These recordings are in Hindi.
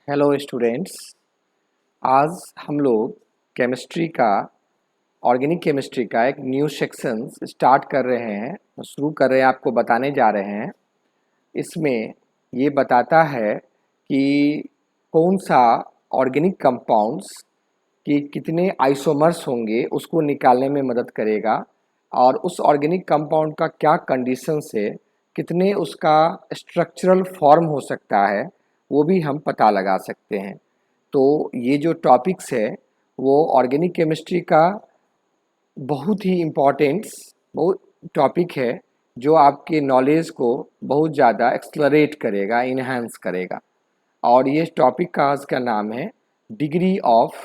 Hello students. आज हम लोग केमिस्ट्री का ऑर्गेनिक केमिस्ट्री का एक न्यू सेक्शन स्टार्ट कर रहे हैं, शुरू कर रहे हैं, आपको बताने जा रहे हैं। इसमें ये बताता है कि कौन सा ऑर्गेनिक कंपाउंड्स कि कितने आइसोमर्स होंगे उसको निकालने में मदद करेगा, और उस ऑर्गेनिक कंपाउंड का क्या कंडीशन से कितने उसका स्ट्रक्चरल फॉर्म हो सकता है वो भी हम पता लगा सकते हैं। तो ये जो टॉपिक्स है वो ऑर्गेनिक केमिस्ट्री का बहुत ही इम्पोर्टेंट्स बहुत टॉपिक है, जो आपके नॉलेज को बहुत ज़्यादा एक्सलरेट करेगा, इन्हांस करेगा। और ये टॉपिक का आज का नाम है डिग्री ऑफ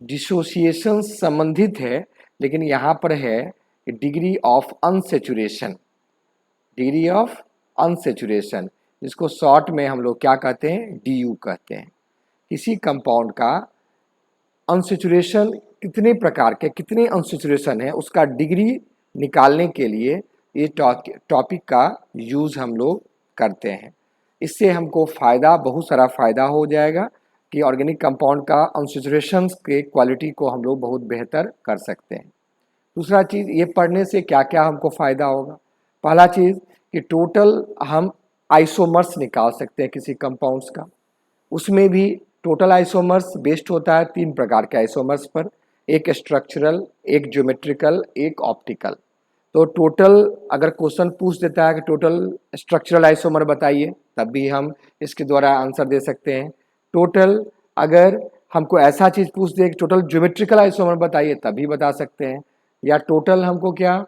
डिसोसिएशन संबंधित है, लेकिन यहाँ पर है degree of unsaturation. Degree of unsaturation, जिसको शॉर्ट में हम लोग क्या कहते हैं, DU कहते हैं। किसी कंपाउंड का अनसेचुरेशन कितने प्रकार के कितने अनसेचुरेशन है उसका डिग्री निकालने के लिए ये टॉपिक का यूज़ हम लोग करते हैं। इससे हमको फ़ायदा, बहुत सारा फ़ायदा हो जाएगा कि ऑर्गेनिक कंपाउंड का अनसेचुरेशन के क्वालिटी को हम लोग बहुत बेहतर कर सकते हैं। दूसरा चीज़, ये पढ़ने से क्या क्या हमको फ़ायदा होगा। पहला चीज़ कि टोटल हम आइसोमर्स निकाल सकते हैं किसी कंपाउंड्स का। उसमें भी टोटल आइसोमर्स बेस्ड होता है 3 प्रकार के आइसोमर्स पर, एक स्ट्रक्चरल, एक ज्योमेट्रिकल, एक ऑप्टिकल। तो टोटल अगर क्वेश्चन पूछ देता है कि टोटल स्ट्रक्चरल आइसोमर बताइए, तब भी हम इसके द्वारा आंसर दे सकते हैं। टोटल अगर हमको ऐसा चीज़ पूछ दे कि टोटल ज्योमेट्रिकल आइसोमर बताइए, तब भी बता सकते हैं। या टोटल हमको क्या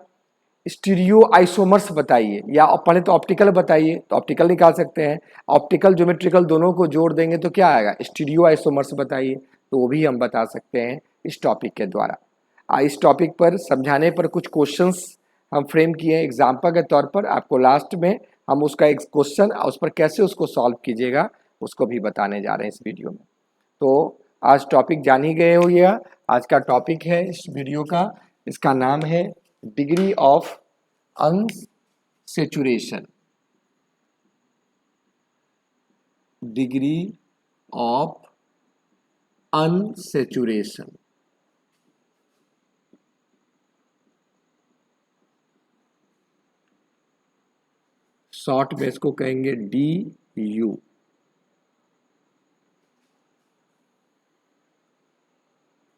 स्टीरियो आइसोमर्स बताइए, या पहले तो ऑप्टिकल बताइए, तो ऑप्टिकल निकाल सकते हैं। ऑप्टिकल ज्योमेट्रिकल दोनों को जोड़ देंगे तो क्या आएगा, स्टीरियो आइसोमर्स बताइए, तो वो भी हम बता सकते हैं इस टॉपिक के द्वारा। इस टॉपिक पर समझाने पर कुछ क्वेश्चंस हम फ्रेम किए हैं एग्जाम्पल के तौर पर। आपको लास्ट में हम उसका एक क्वेश्चन और उस पर कैसे उसको सॉल्व कीजिएगा उसको भी बताने जा रहे हैं इस वीडियो में। तो आज टॉपिक जान ही गए होइएगा। आज का टॉपिक है इस वीडियो का, इसका नाम है degree of unsaturation. Degree of unsaturation. Short में इसको कहेंगे DU।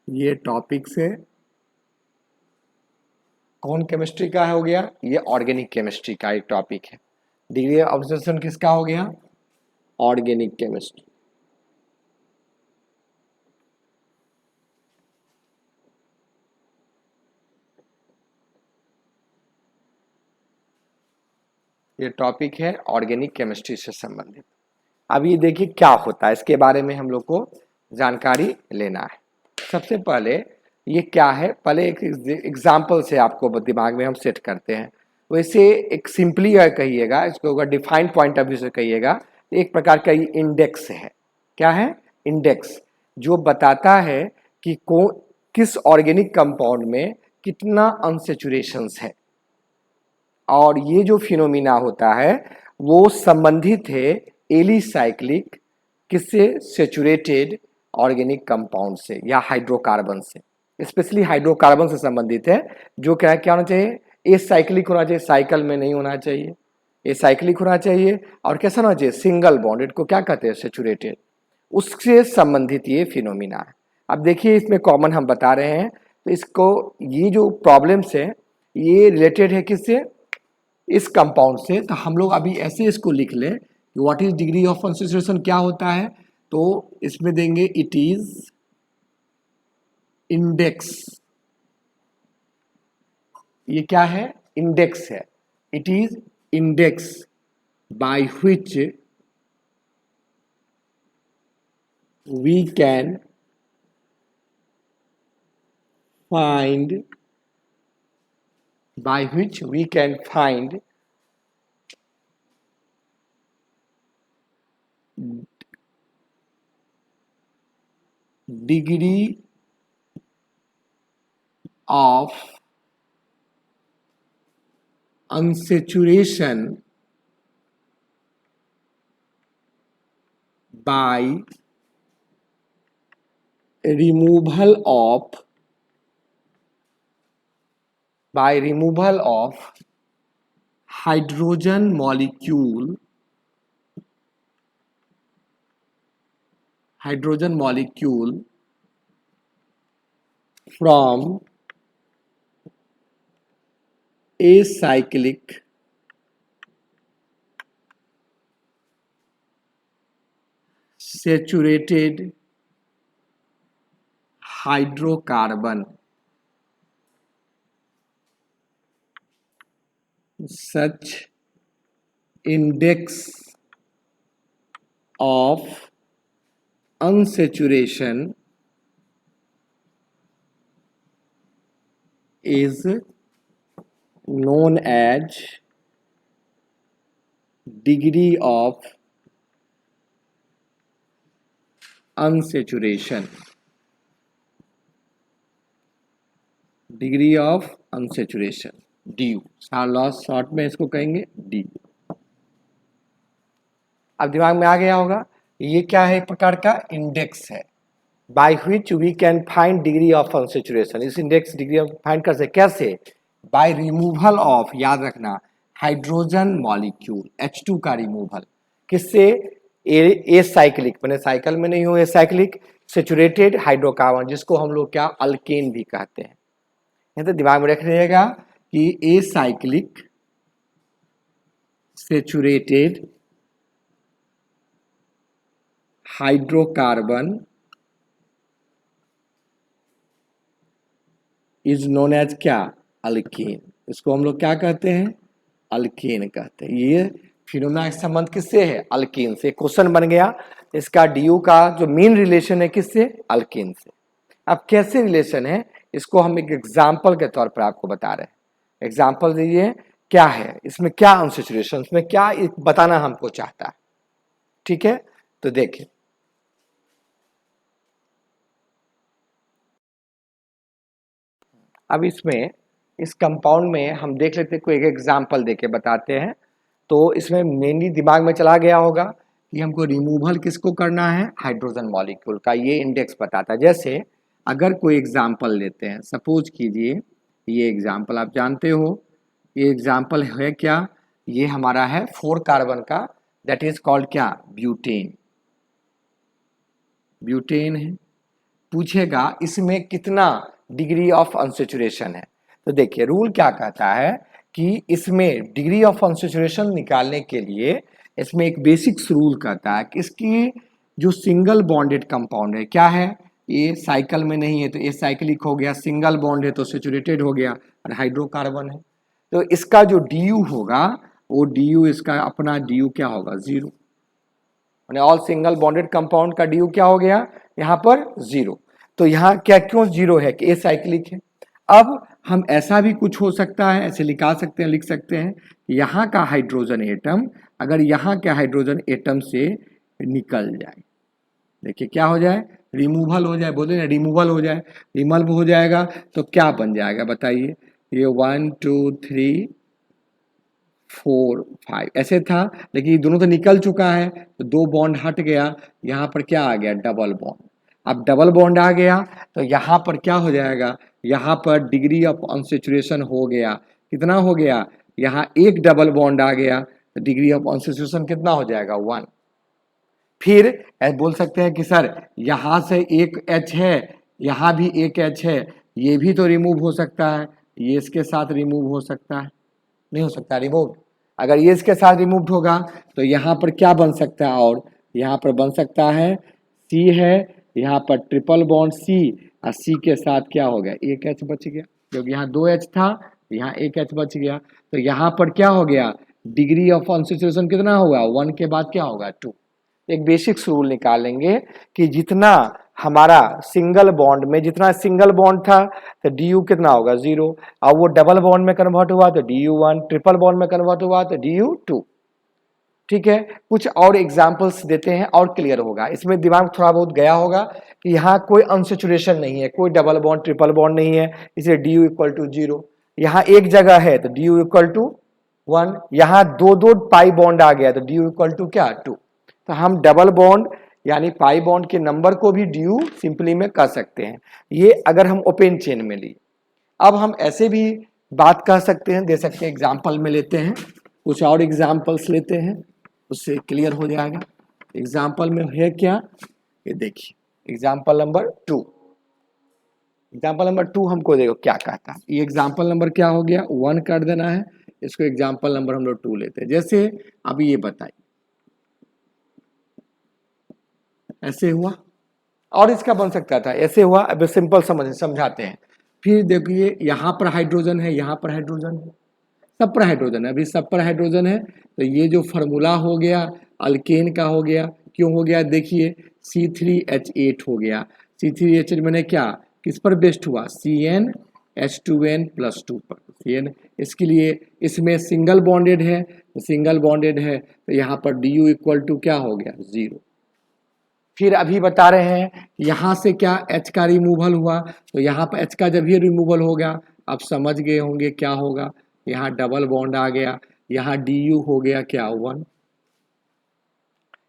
ये टॉपिक से कौन केमिस्ट्री का हो गया, ये ऑर्गेनिक केमिस्ट्री का एक टॉपिक है। डिग्री ऑफ अनसेचुरेशन किसका हो गया, ऑर्गेनिक केमिस्ट्री। ये टॉपिक है ऑर्गेनिक केमिस्ट्री से संबंधित। अब ये देखिए क्या होता है, इसके बारे में हम लोग को जानकारी लेना है। सबसे पहले ये क्या है, पहले एक एग्जाम्पल से आपको दिमाग में हम सेट करते हैं। वैसे एक सिंपली कहिएगा, इसको अगर डिफाइंड पॉइंट ऑफ व्यू से कहिएगा, एक प्रकार का ये इंडेक्स है। क्या है, इंडेक्स, जो बताता है कि किस ऑर्गेनिक कंपाउंड में कितना अनसेचुरेशंस है। और ये जो फिनोमिना होता है वो संबंधित है एलिसाइक्लिक किससे, सेचुरेटेड ऑर्गेनिक कंपाउंड से या हाइड्रोकार्बन से। स्पेशली हाइड्रोकार्बन से संबंधित है, जो क्या होना चाहिए, ए साइक्लिक होना चाहिए, साइकिल में नहीं होना चाहिए। ए साइक्लिक होना चाहिए और कैसा होना चाहिए, सिंगल बॉन्डेड को क्या कहते हैं, सेचुरेटेड। उससे संबंधित ये फिनोमिना है। अब देखिए इसमें कॉमन हम बता रहे हैं, तो इसको ये जो प्रॉब्लम्स है ये रिलेटेड है किससे, इस कंपाउंड से। तो हम लोग अभी ऐसे इसको लिख लें, what is degree of unsaturation क्या होता है, तो इसमें देंगे इट इज इंडेक्स। ये क्या है, इंडेक्स है। It is index by which we can find by which we can find degree of unsaturation by removal of hydrogen molecule from acyclic saturated hydrocarbon such index of unsaturation is known as degree of unsaturation. Degree of unsaturation DU, loss short में इसको कहेंगे DU। अब दिमाग में आ गया होगा ये क्या है, एक प्रकार का इंडेक्स है by which we can find degree of unsaturation. इस इंडेक्स डिग्री ऑफ फाइंड कर सकते कैसे, बाय रिमूवल ऑफ, याद रखना, हाइड्रोजन मॉलिक्यूल H2 का रिमूवल, किससे, ए साइक्लिक, मैंने साइकिल में नहीं हो, ए साइक्लिक सेचुरेटेड हाइड्रोकार्बन, जिसको हम लोग क्या अल्केन भी कहते हैं। तो दिमाग में रख लीजिएगा कि acyclic saturated hydrocarbon is known as क्या, अल्केन। इसको हम लोग क्या कहते हैं, अल्केन कहते हैं। ये फिनोमेना का संबंध किससे है, अल्केन से। क्वेश्चन बन गया इसका DU का जो मेन रिलेशन है किससे, अल्केन से। अब कैसे रिलेशन है इसको हम एक एग्जाम्पल के तौर पर आपको बता रहे हैं। एग्जाम्पल दीजिए, क्या है इसमें, क्या अनसेचुरेशन, इसमें क्या बताना हमको चाहता है। ठीक है, तो देखिए अब इसमें इस कंपाउंड में हम देख लेते हैं, कोई एक एग्जाम्पल देके बताते हैं। तो इसमें मेनली दिमाग में चला गया होगा कि हमको रिमूवल किसको करना है, हाइड्रोजन मॉलिक्यूल का। ये इंडेक्स बताता है। जैसे अगर कोई एग्जाम्पल लेते हैं, सपोज कीजिए ये एग्जाम्पल आप जानते हो, ये एग्जाम्पल है क्या, ये हमारा है 4 कार्बन का, दैट इज कॉल्ड क्या, ब्यूटेन। ब्यूटेन है, पूछेगा इसमें कितना डिग्री ऑफ अनसेचुरेशन है। तो देखिए रूल क्या कहता है कि इसमें डिग्री ऑफ अनसेचुरेशन निकालने के लिए इसमें एक बेसिक्स रूल कहता है कि इसकी जो सिंगल बॉन्डेड कंपाउंड है, क्या है, ये साइकिल में नहीं है तो ये साइक्लिक हो गया, सिंगल बॉन्ड है तो सेचुरेटेड हो गया, और हाइड्रोकार्बन है तो इसका जो DU होगा वो DU, इसका अपना DU क्या होगा, 0। ऑल सिंगल बॉन्डेड कंपाउंड का DU क्या हो गया, यहाँ पर 0। तो यहाँ क्या क्यों 0 है कि ए साइक्लिक है। अब हम ऐसा भी कुछ हो सकता है, ऐसे निकाल सकते हैं, लिख सकते हैं, यहाँ का हाइड्रोजन एटम अगर यहाँ के हाइड्रोजन एटम से निकल जाए, देखिए क्या हो जाए, रिमूवल हो जाए, बोलते हैं रिमूवल हो जाए, रिमूवल हो जाएगा तो क्या बन जाएगा बताइए, ये 1 2 3 4 5 ऐसे था, लेकिन ये दोनों तो निकल चुका है तो 2 बॉन्ड हट गया, यहाँ पर क्या आ गया, डबल बॉन्ड। अब डबल बॉन्ड आ गया तो यहाँ पर क्या हो जाएगा, यहाँ पर डिग्री ऑफ अनसेचुरेशन हो गया, कितना हो गया, यहाँ एक डबल बॉन्ड आ गया तो डिग्री ऑफ अनसेचुरेशन कितना हो जाएगा, 1। फिर बोल सकते हैं कि सर यहाँ से एक H है, यहाँ भी एक H है, ये भी तो रिमूव हो सकता है, ये इसके साथ रिमूव हो सकता है, नहीं हो सकता रिमूव। अगर ये इसके साथ रिमूव होगा तो यहाँ पर क्या बन सकता है, और यहाँ पर बन सकता है C है, यहाँ पर ट्रिपल बॉन्ड C और C के साथ क्या हो गया, एक H बच गया, क्योंकि यहाँ 2 H था, यहाँ एक H बच गया, तो यहाँ पर क्या हो गया, डिग्री ऑफ अनसेचुरेशन कितना होगा, 1 के बाद क्या होगा, 2। एक बेसिक्स रूल निकालेंगे कि जितना हमारा सिंगल बॉन्ड में, जितना सिंगल बॉन्ड था तो DU कितना होगा, 0, और वो डबल बॉन्ड में कन्वर्ट हुआ तो DU1, ट्रिपल बॉन्ड में कन्वर्ट हुआ तो DU2। ठीक है, कुछ और एग्जांपल्स देते हैं और क्लियर होगा। इसमें दिमाग थोड़ा बहुत गया होगा कि यहाँ कोई अनसेचुरेशन नहीं है, कोई डबल बॉन्ड ट्रिपल बॉन्ड नहीं है, इसलिए DU इक्वल टू 0। यहाँ एक जगह है तो DU इक्वल टू 1, यहाँ 2 पाई बॉन्ड आ गया तो DU इक्वल टू क्या, 2। तो हम डबल बॉन्ड यानी पाई बॉन्ड के नंबर को भी डी यू सिंपली में कर सकते हैं, ये अगर हम ओपन चेन में लिए। अब हम ऐसे भी बात कर सकते हैं, दे सकते हैं, एग्जाम्पल में लेते हैं, कुछ और एग्जाम्पल्स लेते हैं, उससे क्लियर हो जाएगा। एग्जाम्पल में है क्या, ये देखिए एग्जाम्पल नंबर 2। एग्जाम्पल नंबर 2 हमको देखो क्या कहता है, ये एग्जाम्पल नंबर क्या हो गया 1 कर देना है, इसको एग्जाम्पल नंबर हम लोग 2 लेते हैं। जैसे अभी ये बताइए ऐसे हुआ, और इसका बन सकता था ऐसे हुआ। अब सिंपल समझाते हैं। फिर देखिए यहाँ पर हाइड्रोजन है, यहाँ पर हाइड्रोजन है, सब पर हाइड्रोजन है, अभी सब पर हाइड्रोजन है, तो ये जो फार्मूला हो गया अल्केन का हो गया, क्यों हो गया देखिए C3H8 हो गया। C3H8 मैंने क्या किस पर बेस्ड हुआ, CnH2n+2 पर। CN इसके लिए इसमें सिंगल बॉन्डेड है, तो सिंगल बॉन्डेड है तो यहाँ पर Du इक्वल टू क्या हो गया 0। फिर अभी बता रहे हैं यहाँ से क्या H का रिमूवल हुआ, तो यहाँ पर H का जब ये रिमूवल हो गया, आप समझ गए होंगे क्या होगा, यहाँ डबल बॉन्ड आ गया, यहाँ Du हो गया क्या 1।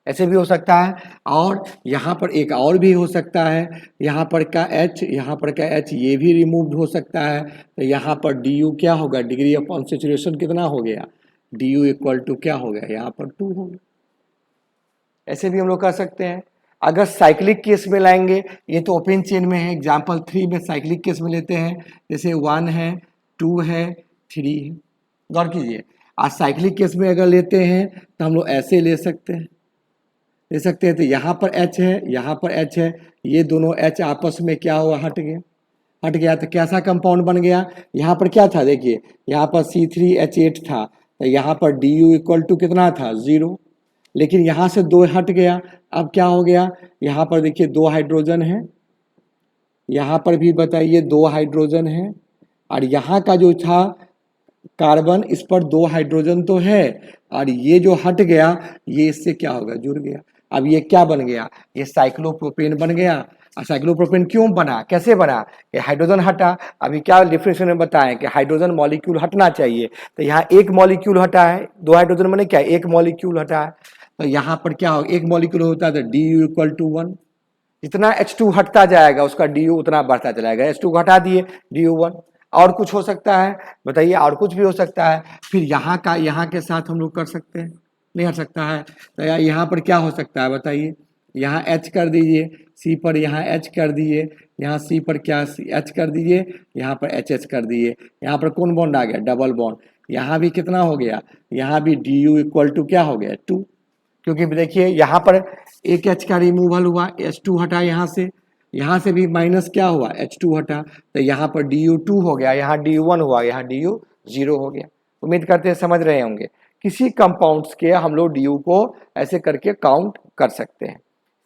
ऐसे भी हो सकता है, और यहाँ पर एक और भी हो सकता है, यहाँ पर का H, यहाँ पर का H ये भी रिमूव्ड हो सकता है, तो यहाँ पर Du क्या होगा, डिग्री ऑफ अनसैचुरेशन कितना हो गया, Du इक्वल टू क्या हो गया, यहाँ पर 2 हो गया। ऐसे भी हम लोग कर सकते हैं। अगर साइक्लिक केस में लाएंगे, ये तो ओपन चेन में है, एग्जाम्पल 3 में साइक्लिक केस में लेते हैं, जैसे 1 है 2 है 3 है, गौर कीजिए। आज साइक्लिक केस में अगर लेते हैं तो हम लोग ऐसे ले सकते हैं, तो यहाँ पर H है, यहाँ पर H है, ये दोनों H आपस में क्या हुआ, हट गया, तो कैसा कंपाउंड बन गया, यहाँ पर क्या था देखिए, यहाँ पर C3H8 था, तो यहाँ पर Du इक्वल टू कितना था 0, लेकिन यहाँ से 2 हट गया, अब क्या हो गया, यहाँ पर देखिए 2 हाइड्रोजन है, यहाँ पर भी बताइए 2 हाइड्रोजन है, और यहाँ का जो था कार्बन इस पर 2 हाइड्रोजन तो है, और ये जो हट गया ये इससे क्या होगा, जुड़ गया। अब ये क्या बन गया, ये साइक्लोप्रोपेन बन गया। और साइक्लोप्रोपेन क्यों बना, कैसे बना, ये हाइड्रोजन हटा। अभी क्या डिफरेंशिएशन में बताएं कि हाइड्रोजन मॉलिक्यूल हटना चाहिए, तो यहाँ एक मॉलिक्यूल हटा है, 2 हाइड्रोजन मैंने क्या एक मॉलिक्यूल हटा है, तो यहाँ पर क्या होगा, एक मॉलिक्यूल होता है तो Du इक्वल टू 1, जितना H2 हटता जाएगा उसका Du उतना बढ़ता चलाएगा, H2 को हटा दिए Du 1। और कुछ हो सकता है बताइए, और कुछ भी हो सकता है। फिर यहाँ का यहाँ के साथ हम लोग कर सकते हैं, नहीं हट सकता है, तो यहाँ पर क्या हो सकता है बताइए, यहाँ H कर दीजिए, C पर यहाँ H कर दिए, यहाँ C पर क्या H कर दीजिए, यहाँ पर HH कर दिए, यहाँ पर कौन बॉन्ड आ गया, डबल बॉन्ड। यहाँ भी कितना हो गया, यहाँ भी Du इक्वल टू क्या हो गया 2, क्योंकि देखिए यहाँ पर एक H का रिमूवल हुआ, H2 हटा, यहाँ से भी माइनस क्या हुआ H2 हटा, तो यहाँ पर Du2 हो गया, यहाँ Du1 हुआ, यहाँ Du 0 हो गया। उम्मीद करते हैं समझ रहे होंगे। किसी कंपाउंड्स के हम लोग Du को ऐसे करके काउंट कर सकते हैं।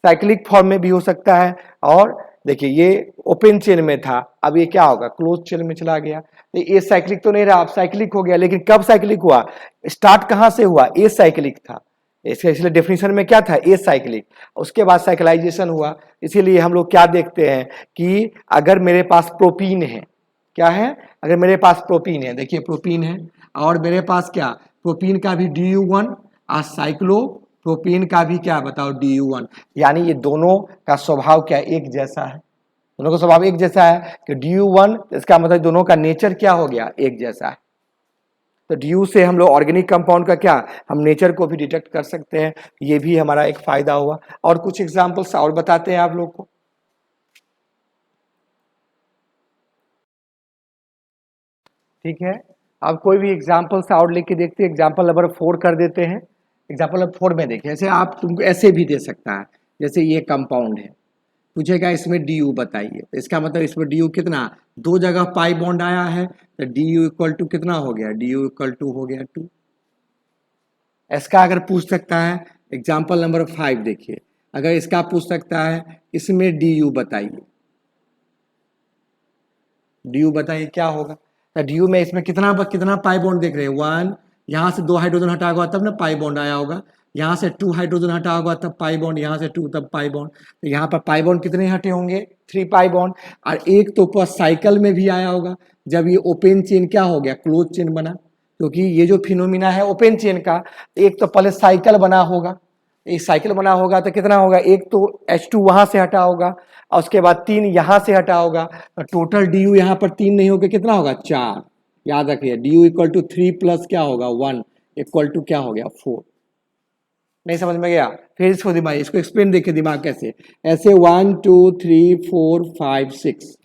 साइक्लिक फॉर्म में भी हो सकता है, और देखिए ये ओपन चेन में था, अब ये क्या होगा क्लोज चेन में चला गया, तो ये साइक्लिक तो नहीं रहा, अब साइक्लिक हो गया। लेकिन कब साइक्लिक हुआ, स्टार्ट कहाँ से हुआ, ए साइक्लिक था, इसलिए डेफिनेशन में क्या था ए साइक्लिक, उसके बाद साइक्लाइजेशन हुआ। इसीलिए हम लोग क्या देखते हैं कि अगर मेरे पास प्रोपीन है, क्या है, अगर मेरे पास प्रोपीन है, देखिए प्रोपीन है, और मेरे पास क्या प्रोपीन का भी Du1 और साइक्लो प्रोपीन का भी क्या बताओ Du1, यानी ये दोनों का स्वभाव क्या एक जैसा है, दोनों का स्वभाव एक जैसा है कि Du1, इसका मतलब दोनों का नेचर क्या हो गया एक जैसा है। तो ड्यू से हम लोग ऑर्गेनिक कंपाउंड का क्या हम नेचर को भी डिटेक्ट कर सकते हैं, ये भी हमारा एक फायदा हुआ। और कुछ एग्जांपल्स और बताते हैं आप लोग को। ठीक है, अब कोई भी एग्जांपल्स और लेके देखते हैं। एग्जांपल नंबर 4 कर देते हैं। एग्जांपल नंबर 4 में देखिए, ऐसे आप तुमको ऐसे भी दे सकता है, जैसे ये कंपाउंड है, पूछेगा इसमें डी बताइए, तो इसका मतलब इसमें डी कितना, 2 जगह पाई बॉन्ड आया है, तो डी इक्वल टू कितना हो गया, डी इक्वल टू हो गया 2। इसका अगर पूछ सकता है एग्जाम्पल नंबर 5 देखिए, अगर इसका पूछ सकता है इसमें डी बताइए, डी बताइए क्या होगा, तो डी में इसमें कितना पाई बॉन्ड देख रहे हैं, 1, यहाँ से 2 हाइड्रोजन हटा होगा तब ना पाई बॉन्ड आया होगा, यहाँ से 2 हाइड्रोजन हटा होगा तब पाई बॉन्ड, यहाँ से 2 तब पाई बॉन्ड, तो यहाँ पर पाई बॉन्ड कितने हटे होंगे 3 पाई बॉन्ड। और एक तो ऊपर साइकिल में भी आया होगा, जब ये ओपन चेन क्या हो गया क्लोज चेन बना, क्योंकि ये जो फिनोमिना है ओपन चेन का, एक तो पहले साइकिल बना होगा, एक साइकिल बना होगा तो कितना होगा, एक तो H2 वहां से हटा होगा और उसके बाद 3 यहां से हटा होगा, तो टोटल du यहाँ पर 3 नहीं होगा, कितना होगा 4। याद रखिए du इक्वल टू 3 प्लस क्या होगा 1 इक्वल टू क्या हो गया 4। नहीं समझ में गया? फिर इसको दिमाग, इसको एक्सप्लेन देखिए दिमाग कैसे, ऐसे 1 2 3 4 5 6,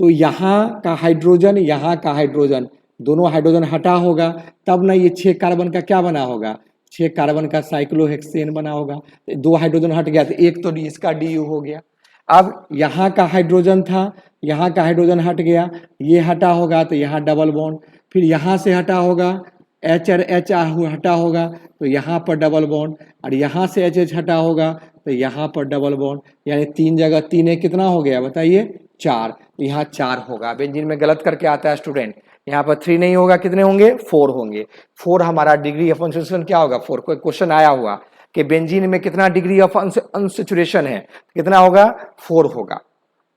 तो यहाँ का हाइड्रोजन यहाँ का हाइड्रोजन दोनों हाइड्रोजन हटा होगा, तब ना ये 6 कार्बन का क्या बना होगा, 6 कार्बन का साइक्लोहेक्सेन बना होगा। 2 हाइड्रोजन हट गया तो एक तो इसका DU हो गया। अब यहाँ का हाइड्रोजन था, यहाँ का हाइड्रोजन हट गया, ये हटा होगा तो यहाँ डबल बॉन्ड, फिर यहाँ से हटा होगा H और H हटा होगा तो यहाँ पर डबल बॉन्ड, और यहाँ से HH हटा होगा तो यहाँ पर डबल बॉन्ड, यानी 3 जगह 3 है कितना हो गया बताइए 4, तो यहाँ 4 होगा। बेंजीन में गलत करके आता है स्टूडेंट, यहाँ पर 3 नहीं होगा, कितने होंगे 4 होंगे। 4 हमारा डिग्री ऑफ अनसैचुरेशन क्या होगा 4। कोई क्वेश्चन आया हुआ कि बेंजीन में कितना डिग्री ऑफ अनसैचुरेशन है, कितना होगा 4 होगा।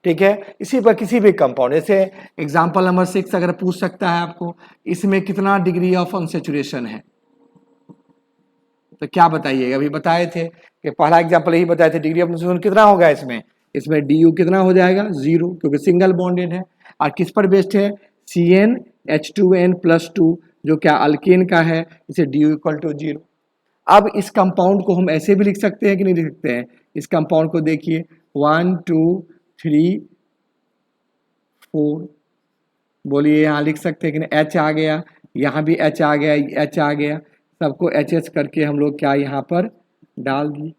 ठीक है, इसी पर किसी भी कंपाउंड, जैसे एग्जांपल नंबर 6 अगर पूछ सकता है आपको, इसमें कितना डिग्री ऑफ अनसैचुरेशन है, तो क्या बताइएगा, अभी बताए थे कि पहला एग्जांपल यही बताए थे, डिग्री ऑफ अनसैचुरेशन कितना होगा इसमें, इसमें DU कितना हो जाएगा 0, क्योंकि सिंगल बॉन्डेड है। और किस पर बेस्ड है, CnH2n+2 जो क्या अल्केन का है, इसे DU इक्वल टू 0। अब इस कंपाउंड को हम ऐसे भी लिख सकते हैं कि नहीं लिख सकते हैं, इस कंपाउंड को देखिए 1 2 3 4, बोलिए यहाँ लिख सकते हैं कि नहीं, H आ गया, यहाँ भी H आ गया, H आ गया, सबको HH करके हम लोग क्या यहाँ पर डाल दिए,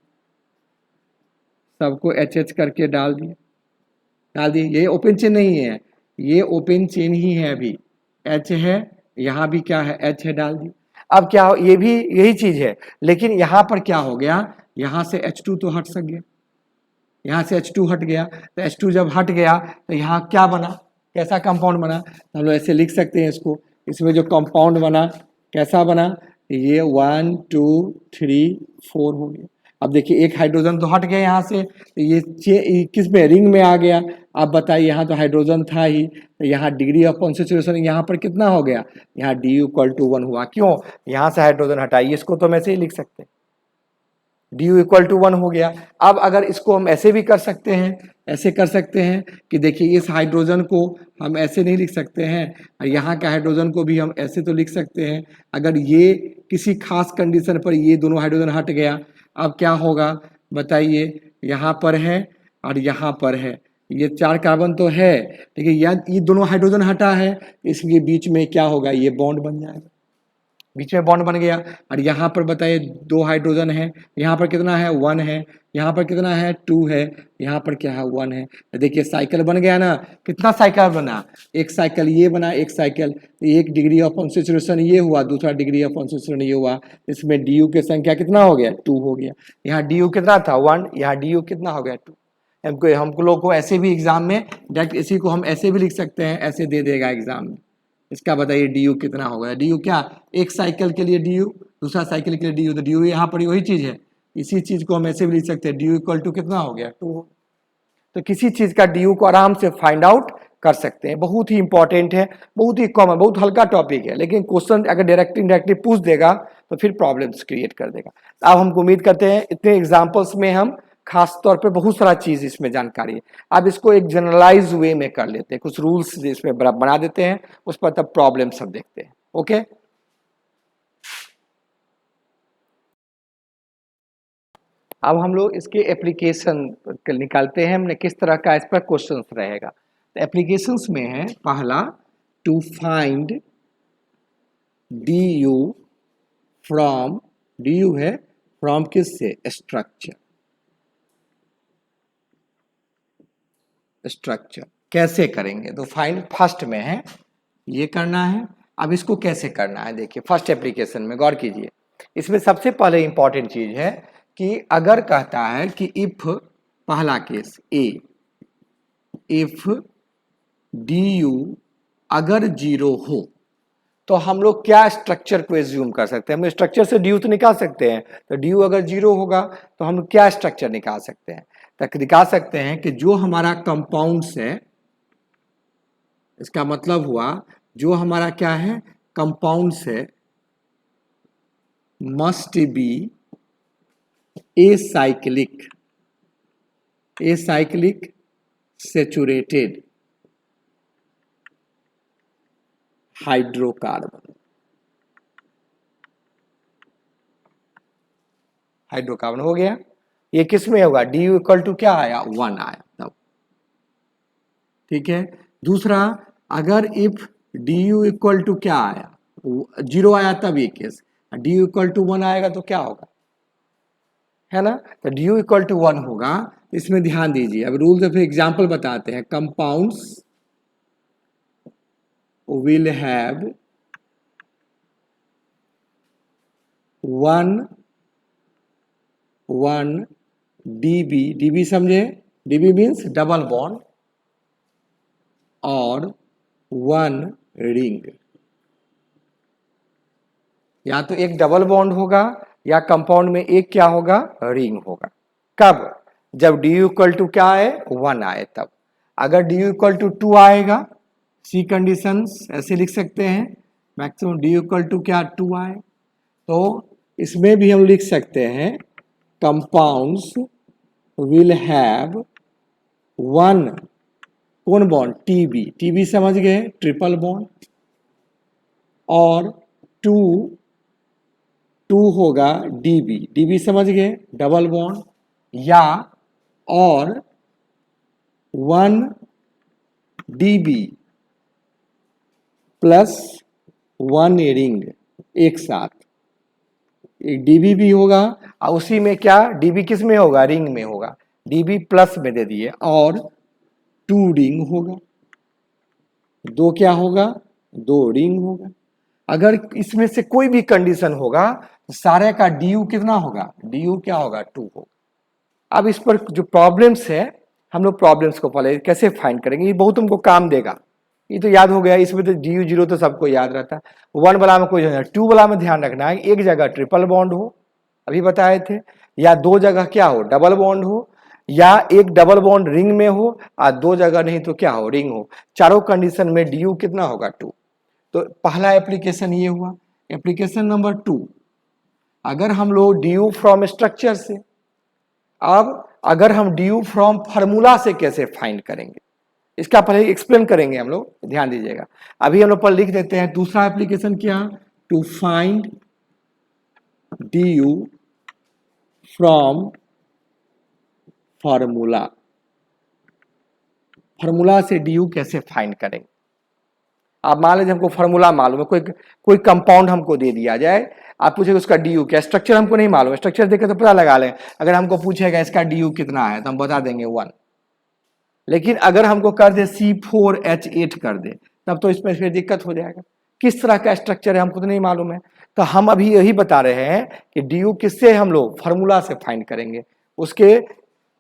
सबको HH करके डाल दिए। ये ओपन चेन नहीं है, ये ओपन चेन ही है, अभी H है, यहाँ भी क्या है H है, डाल दिए। अब क्या हो, ये भी यही चीज है, लेकिन यहाँ पर क्या हो गया, यहाँ से H2 तो हट सक गया, यहाँ से H2 हट गया, तो H2 जब हट गया तो यहाँ क्या बना, कैसा कंपाउंड बना, हम लोग ऐसे लिख सकते हैं इसको, इसमें जो कंपाउंड बना कैसा बना, ये 1 2 3 4 हो गया। अब देखिए एक हाइड्रोजन तो हट गया यहाँ से, तो ये किस में रिंग में आ गया। आप बताइए यहाँ तो हाइड्रोजन था ही, तो यहाँ डिग्री ऑफ कॉन्सेंट्रेशन यहाँ पर कितना हो गया, यहाँ DU इक्वल टू 1 हुआ, क्यों, यहाँ से हाइड्रोजन हटाइए, इसको तो हम ऐसे ही लिख सकते हैं, DU इक्वल टू 1 हो गया। अब अगर इसको हम ऐसे भी कर सकते हैं, ऐसे कर सकते हैं कि देखिए इस हाइड्रोजन को हम ऐसे नहीं लिख सकते हैं, और यहाँ के हाइड्रोजन को भी हम ऐसे तो लिख सकते हैं। अगर ये किसी खास कंडीशन पर ये दोनों हाइड्रोजन हट गया, अब क्या होगा बताइए, यहाँ पर है और यहाँ पर है, ये 4 कार्बन तो है, लेकिन ये दोनों हाइड्रोजन हटा है, इसलिए बीच में क्या होगा, ये बॉन्ड बन जाएगा, बीच में बॉन्ड बन गया। और यहाँ पर बताइए 2 हाइड्रोजन है, यहाँ पर कितना है 1 है, यहाँ पर कितना है 2 है, यहाँ पर क्या है 1 है, तो देखिए साइकिल बन गया ना, कितना साइकिल बना, एक साइकिल ये बना, एक साइकिल, एक डिग्री ऑफ कॉन्सेंट्रेशन ये हुआ, दूसरा डिग्री ऑफ कॉन्सेंट्रेशन ये हुआ, इसमें DU की संख्या कितना हो गया 2 हो गया। यहाँ DU कितना था 1, यहाँ DU कितना हो गया 2। हमको लोग को ऐसे भी एग्जाम में डायरेक्ट इसी को हम ऐसे भी लिख सकते हैं, ऐसे दे देगा एग्जाम में, इसका बताइए DU कितना होगा, DU क्या, एक साइकिल के लिए DU, दूसरा साइकिल के लिए DU, तो DU यहाँ पर वही चीज है, इसी चीज को हम ऐसे भी लिख सकते हैं, DU इक्वल टू कितना हो गया 2। तो किसी चीज का DU को आराम से फाइंड आउट कर सकते हैं, बहुत ही इंपॉर्टेंट है, बहुत ही कॉमन, बहुत हल्का टॉपिक है, लेकिन क्वेश्चन अगर डायरेक्ट इनडायरेक्टली पूछ देगा तो फिर प्रॉब्लम्स क्रिएट कर देगा। अब हमको उम्मीद करते हैं इतने एग्जाम्पल्स में हम खास तौर पे बहुत सारा चीज इसमें जानकारी है। अब इसको एक जनरलाइज वे में कर लेते हैं, कुछ रूल्स इसमें बना देते हैं, उस पर तब प्रॉब्लम सब देखते हैं। ओके, अब हम लोग इसके एप्लीकेशन निकालते हैं, हमने किस तरह का इस पर क्वेश्चन रहेगा। तो एप्लीकेशंस में है पहला, to find DU from, DU है फ्रॉम किससे, स्ट्रक्चर, स्ट्रक्चर कैसे करेंगे, तो फाइंड फर्स्ट में है ये करना है। अब इसको कैसे करना है, देखिए फर्स्ट एप्लीकेशन में गौर कीजिए, इसमें सबसे पहले इंपॉर्टेंट चीज है कि अगर कहता है कि इफ, पहला केस ए, इफ DU अगर 0 हो तो हम लोग क्या स्ट्रक्चर को एज्यूम कर सकते हैं, हम स्ट्रक्चर से DU तो निकाल सकते हैं, तो DU अगर 0 होगा तो हम क्या स्ट्रक्चर निकाल सकते हैं, तक दिखा सकते हैं कि जो हमारा कंपाउंड्स है, इसका मतलब हुआ जो हमारा क्या है कंपाउंड्स है, must be acyclic saturated hydrocarbon. Hydrocarbon हो गया। ये किस में होगा? डी यू इक्वल टू क्या आया? 1 आया तब। ठीक है। दूसरा, अगर if D U equal to क्या आया? 0 आया तब ये case. D U equal to 1 आएगा तो क्या होगा? है ना? तो डी यू इक्वल टू 1 होगा। इसमें ध्यान दीजिए। अब रूल्स ऑफ एग्जाम्पल बताते हैं। कंपाउंड्स विल हैव 1 डीबी समझे? डीबी मीन्स डबल बॉन्ड और 1 रिंग। या तो एक डबल बॉन्ड होगा या कंपाउंड में एक क्या होगा? रिंग होगा। कब? जब डी यू इक्वल टू क्या आए? 1 आए तब। अगर डी यू इक्वल टू 2 आएगा, सी कंडीशंस ऐसे लिख सकते हैं। Maximum D U equal to क्या? 2 आए तो इसमें भी हम लिख सकते हैं कंपाउंड्स विल हैव 1 कौन बॉन्ड? टीबी। टीबी समझ गए? Triple bond. और 2 होगा डीबी। डीबी समझ गए? Double bond. या और 1 डीबी प्लस 1 रिंग एक साथ। एक डीबी भी होगा और उसी में क्या? डीबी किस में होगा? रिंग में होगा। डीबी प्लस में दे दिए और 2 रिंग होगा। 2 क्या होगा? 2 रिंग होगा। अगर इसमें से कोई भी कंडीशन होगा तो सारे का डी यू कितना होगा? डी यू क्या होगा? 2 होगा। अब इस पर जो प्रॉब्लम्स है, हम लोग प्रॉब्लम्स को पहले कैसे फाइंड करेंगे, ये बहुत हमको काम देगा। ये तो याद हो गया। इसमें तो डी यू 0 तो सबको याद रहता है। 1 वाला में कोई 2 वाला में ध्यान रखना है, एक जगह ट्रिपल बॉन्ड हो, अभी बताए थे, या 2 जगह क्या हो? डबल बॉन्ड हो, या एक डबल बॉन्ड रिंग में हो और 2 जगह नहीं तो क्या हो? रिंग हो। चारों कंडीशन में डी यू कितना होगा? 2। तो पहला एप्लीकेशन ये हुआ। एप्लीकेशन नंबर 2, अगर हम लोग डी यू फ्रॉम स्ट्रक्चर से, अब अगर हम डी यू फ्रॉम फार्मूला से कैसे फाइंड करेंगे, इसका पहले एक्सप्लेन करेंगे हम लोग, ध्यान दीजिएगा। अभी हम लोग पर लिख देते हैं दूसरा एप्लीकेशन क्या? To find D U from formula. Formula से डी यू कैसे फाइंड करेंगे? आप मान लीजिए हमको फार्मूला मालूम है, कोई कंपाउंड हमको दे दिया जाए, आप पूछेगा उसका डी यू क्या? स्ट्रक्चर हमको नहीं मालूम है, स्ट्रक्चर देखे तो पता लगा लें। अगर हमको पूछेगा इसका डी यू कितना है तो हम बता देंगे 1। लेकिन अगर हमको कर दे C4H8 कर दे तब तो इसमें फिर दिक्कत हो जाएगा। किस तरह का स्ट्रक्चर है हमको तो नहीं मालूम है। तो हम अभी यही बता रहे हैं कि डी यू किससे हम लोग फार्मूला से फाइंड करेंगे। उसके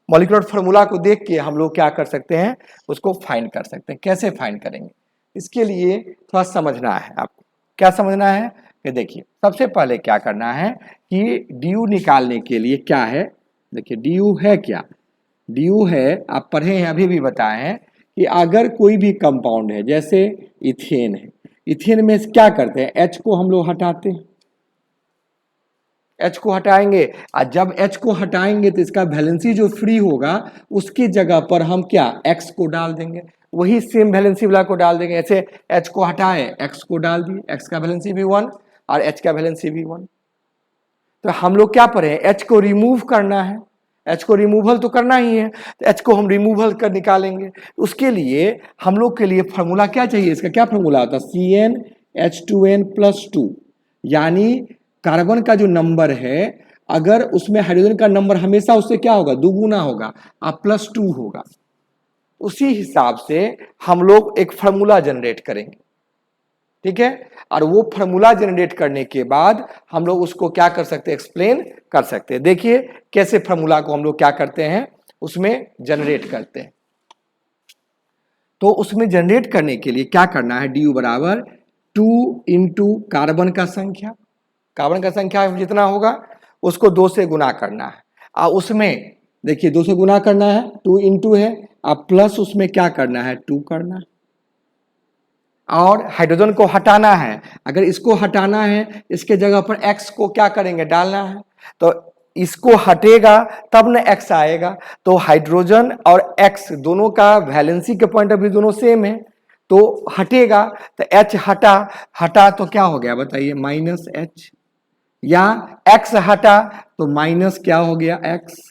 मॉलिक्यूलर फार्मूला को देख के हम लोग क्या कर सकते हैं? उसको फाइंड कर सकते हैं। कैसे फाइंड करेंगे? इसके लिए थोड़ा समझना है आपको। क्या समझना है कि देखिए, सबसे पहले क्या करना है कि डी यू निकालने के लिए क्या है। देखिए डी यू है क्या? डी यू है, आप पढ़े हैं अभी भी बताए हैं कि अगर कोई भी कंपाउंड है, जैसे इथेन है, इथेन में क्या करते हैं? H को हम लोग हटाते हैं। H को हटाएंगे और जब H को हटाएंगे तो इसका वैलेंसी जो फ्री होगा उसकी जगह पर हम क्या? X को डाल देंगे। वही सेम वैलेंसी वाला को डाल देंगे। ऐसे H को हटाए, X को डाल दिए, X का वैलेंसी भी 1 और H का वैलेंसी भी 1। तो हम लोग क्या पढ़े? H को रिमूव करना है। H को रिमूवल तो करना ही है, तो H को हम रिमूवल कर निकालेंगे। उसके लिए हम लोग के लिए फार्मूला क्या चाहिए? इसका क्या फार्मूला होता है? CnH2n+2, यानी कार्बन का जो नंबर है, अगर उसमें हाइड्रोजन का नंबर हमेशा उससे क्या होगा? दुगुना होगा और +2 होगा। उसी हिसाब से हम लोग एक फार्मूला जनरेट करेंगे। ठीक है। और वो फार्मूला जनरेट करने के बाद हम लोग उसको क्या कर सकते हैं? एक्सप्लेन कर सकते हैं। देखिए कैसे फार्मूला को हम लोग क्या करते हैं? उसमें जनरेट करते हैं। तो उसमें जनरेट करने के लिए क्या करना है? डी यू बराबर 2 इंटू कार्बन का संख्या। कार्बन का संख्या जितना होगा उसको 2 से गुना करना है। और उसमें देखिए 2 से गुना करना है, 2 इंटू है, अब प्लस उसमें क्या करना है? 2 करना है। और हाइड्रोजन को हटाना है। अगर इसको हटाना है, इसके जगह पर X को क्या करेंगे? डालना है। तो इसको हटेगा तब ना एक्स आएगा। तो हाइड्रोजन और एक्स दोनों का वैलेंसी के पॉइंट ऑफ व्यू दोनों सेम है, तो हटेगा तो एच हटा, हटा तो क्या हो गया बताइए माइनस एच, या एक्स हटा तो माइनस क्या हो गया एक्स।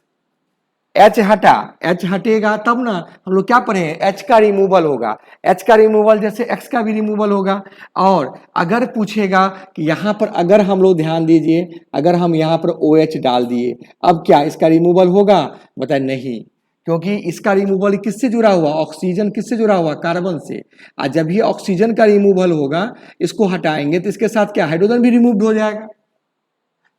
एच हटा, एच हटेगा तब ना हम लोग क्या पढ़े हैं, एच का रिमूवल होगा, एच का रिमूवल जैसे एक्स का भी रिमूवल होगा। और अगर पूछेगा कि यहाँ पर अगर हम लोग ध्यान दीजिए, अगर हम यहाँ पर ओ एच डाल दिए, अब क्या इसका रिमूवल होगा, बताए नहीं, क्योंकि इसका रिमूवल किससे जुड़ा हुआ, ऑक्सीजन किससे जुड़ा हुआ, कार्बन से। और जब भी ऑक्सीजन का रिमूवल होगा, इसको हटाएंगे तो इसके साथ क्या हाइड्रोजन भी रिमूव हो जाएगा।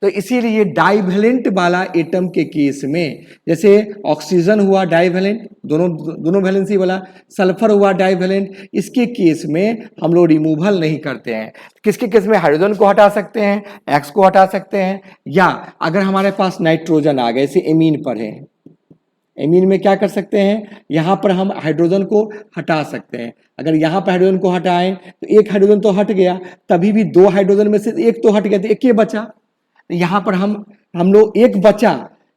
तो इसीलिए डाइवेलेंट वाला एटम के केस में, जैसे ऑक्सीजन हुआ डाइवेलेंट, दोनों वैलेंसी वाला, सल्फर हुआ डाइवेलेंट, इसके केस में हम लोग रिमूवल नहीं करते हैं। किसके केस में, हाइड्रोजन को हटा सकते हैं, एक्स को हटा सकते हैं, या अगर हमारे पास नाइट्रोजन आ गए, जैसे एमीन पर है, एमीन में क्या कर सकते हैं, यहां पर हम हाइड्रोजन को हटा सकते हैं। अगर यहां पर हाइड्रोजन को हटाएं तो एक हाइड्रोजन तो हट गया, तभी भी दो हाइड्रोजन में से एक तो हट गया, तो एक ही बचा। यहां पर हम लोग एक बचा,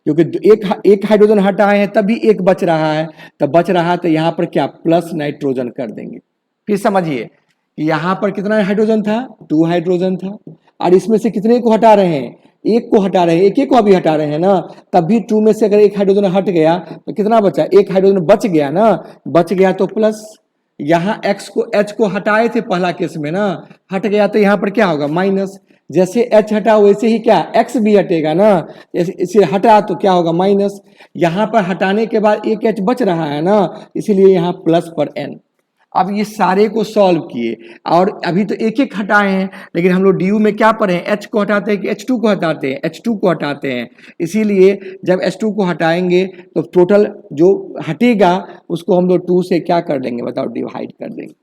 क्योंकि एक हाइड्रोजन हटाए हैं तब भी एक बच रहा है, तब बच रहा है तो यहां पर क्या प्लस नाइट्रोजन कर देंगे। फिर समझिए कि यहां पर कितना हाइड्रोजन था, 2 हाइड्रोजन था, और इसमें से कितने को हटा रहे हैं, एक को हटा रहे हैं, एक को अभी हटा रहे हैं ना, तब भी 2 में से अगर एक हाइड्रोजन हट गया तो कितना बचा, एक हाइड्रोजन बच गया ना, बच गया तो प्लस, यहाँ एक्स को एच को हटाए थे पहला केस में ना, हट गया तो यहाँ पर क्या होगा माइनस, जैसे एच हटा वैसे ही क्या एक्स भी हटेगा ना, इसे हटा तो क्या होगा माइनस, यहाँ पर हटाने के बाद एक एच बच रहा है ना, इसीलिए यहाँ प्लस पर एन। अब ये सारे को सॉल्व किए, और अभी तो एक एक हटाए हैं, लेकिन हम लोग डी यू में क्या पढ़े हैं, एच को हटाते हैं कि एच टू को हटाते हैं, एच टू को हटाते हैं। इसीलिए जब एच टू को हटाएंगे तो टोटल जो हटेगा उसको हम लोग 2 से क्या कर देंगे बताओ, डिवाइड कर देंगे।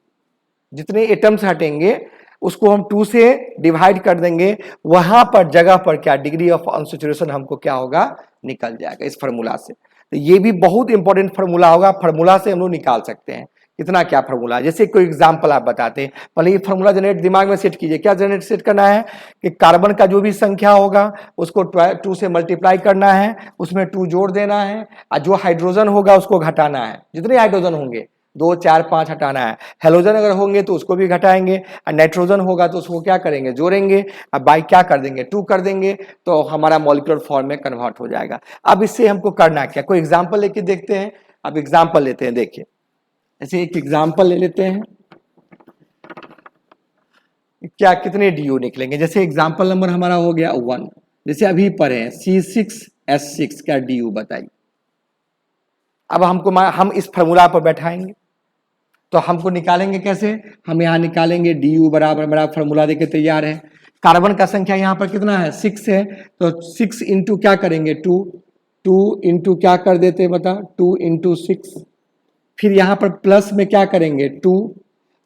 जितने एटम्स हटेंगे उसको हम 2 से डिवाइड कर देंगे, वहां पर जगह पर क्या डिग्री ऑफ अनसैचुरेशन हमको क्या होगा, निकल जाएगा इस फार्मूला से। तो ये भी बहुत इंपॉर्टेंट फार्मूला होगा, फार्मूला से हम लोग निकाल सकते हैं कितना क्या फार्मूला। जैसे कोई एग्जांपल आप बताते हैं, पहले ये फार्मूला जनरेट दिमाग में सेट कीजिए। क्या जनरेट सेट करना है कि कार्बन का जो भी संख्या होगा उसको 2 से मल्टीप्लाई करना है, उसमें 2 जोड़ देना है, और जो हाइड्रोजन होगा उसको घटाना है, जितने हाइड्रोजन होंगे 2 4 5 हटाना है। हेलोजन अगर होंगे तो उसको भी घटाएंगे, और नाइट्रोजन होगा तो उसको क्या करेंगे, जोड़ेंगे, अब बाई क्या कर देंगे 2 कर देंगे, तो हमारा मॉलिक्यूलर फॉर्म में कन्वर्ट हो जाएगा। अब इससे हमको करना क्या, कोई एग्जाम्पल लेके देखते हैं। अब एग्जाम्पल लेते हैं, देखिए ऐसे एक एग्जाम्पल ले लेते हैं, क्या कितने डी निकलेंगे। जैसे एग्जाम्पल नंबर हमारा हो गया 1, जैसे अभी पढ़े C6H6 का डी बताइए। अब हम इस फार्मूला पर बैठाएंगे तो हमको निकालेंगे कैसे, हम यहाँ निकालेंगे डी यू बराबर, बराबर फार्मूला देके तैयार है। कार्बन का संख्या यहाँ पर कितना है 6 है, तो 6 इंटू क्या करेंगे 2, 2 इंटू क्या कर देते बता 2 इंटू 6, फिर यहाँ पर प्लस में क्या करेंगे 2,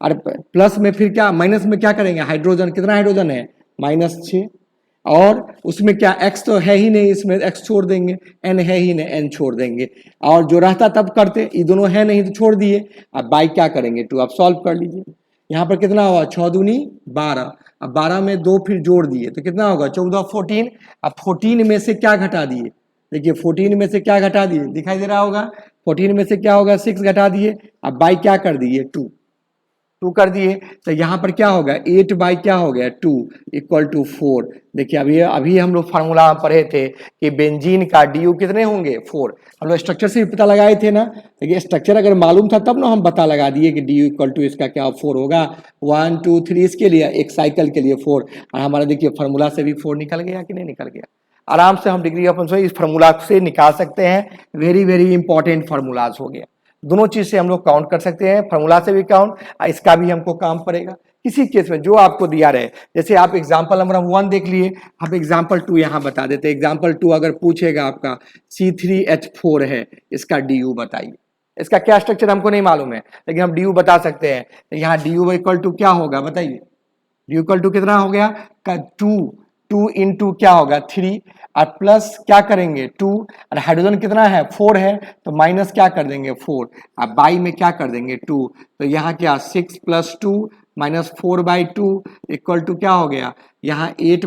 और प्लस में फिर क्या माइनस में क्या करेंगे, हाइड्रोजन कितना हाइड्रोजन है -6, और उसमें क्या x तो है ही नहीं, इसमें x छोड़ देंगे, n है ही नहीं n छोड़ देंगे, और जो रहता तब करते, ये दोनों है नहीं तो छोड़ दिए। अब बाई क्या करेंगे 2, अब सॉल्व कर लीजिए। यहाँ पर कितना हुआ 6 दूनी 12, अब 12 में 2 फिर जोड़ दिए तो कितना होगा 14 14। अब 14 में से क्या घटा दिए, देखिए 14 में से क्या घटा दिए, दिखाई दे रहा होगा, 14 में से क्या होगा 6 घटा दिए, अब बाई क्या कर दिए 2 कर दिए, तो यहाँ पर क्या होगा 8 बाई क्या हो गया 2 इक्वल टू 4। देखिए अभी हम लोग फार्मूला पढ़े थे कि बेंजीन का डी यू कितने होंगे 4, हम लोग स्ट्रक्चर से भी पता लगाए थे ना। देखिए स्ट्रक्चर अगर मालूम था तब ना हम पता लगा दिए कि डी यू इक्वल टू इसका क्या 4 होगा, 1 2 3 इसके लिए, एक साइकिल के लिए 4, और हमारा देखिए फार्मूला से भी 4 निकल गया कि नहीं निकल गया। आराम से हम डिग्री ऑफ इस फार्मूला से निकाल सकते हैं, वेरी वेरी इंपॉर्टेंट फार्मूलाज हो गया। दोनों चीज से हम लोग काउंट कर सकते हैं, फार्मूला से भी काउंट, इसका भी हमको काम पड़ेगा किसी केस में जो आपको दिया रहे। जैसे आप एग्जांपल नंबर 1 देख लिए, हम एग्जांपल 2 यहाँ बता देते हैं। एग्जांपल 2 अगर पूछेगा आपका C3H4 है, इसका DU बताइए। इसका क्या स्ट्रक्चर हमको नहीं मालूम है, लेकिन हम DU बता सकते हैं। तो यहाँ DU इक्वल टू क्या होगा बताइए, DU इक्वल टू कितना हो गया 2 इंटू क्या होगा 3, और प्लस क्या करेंगे 2, और हाइड्रोजन कितना है 4 है, तो माइनस क्या कर देंगे 4, अब बाई में क्या कर देंगे 2, तो यहाँ क्या 6 + 2 -4/2 इक्वल टू क्या हो गया, यहाँ 8 -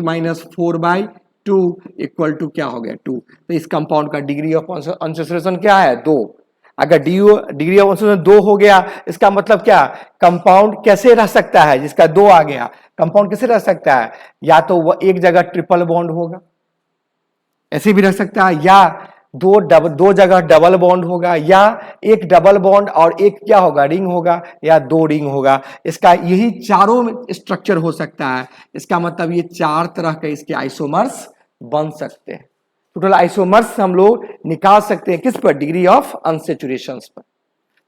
4/2 2 इक्वल टू क्या हो गया 2। तो इस कंपाउंड का डिग्री ऑफ अनसैचुरेशन क्या है 2। अगर डिग्री ऑफ अनसैचुरेशन 2 हो गया, इसका मतलब क्या, कंपाउंड कैसे रह सकता है, जिसका 2 आ गया कंपाउंड कैसे रह सकता है, या तो वह एक जगह ट्रिपल बॉन्ड होगा, ऐसे भी रह सकता है, या दो जगह डबल बॉन्ड होगा, या एक डबल बॉन्ड और एक क्या होगा रिंग होगा, या 2 रिंग होगा। इसका यही चारों स्ट्रक्चर हो सकता है। इसका मतलब ये 4 तरह के इसके आइसोमर्स बन सकते हैं। टोटल आइसोमर्स हम लोग निकाल सकते हैं किस पर, डिग्री ऑफ अनसैचुरेशन पर।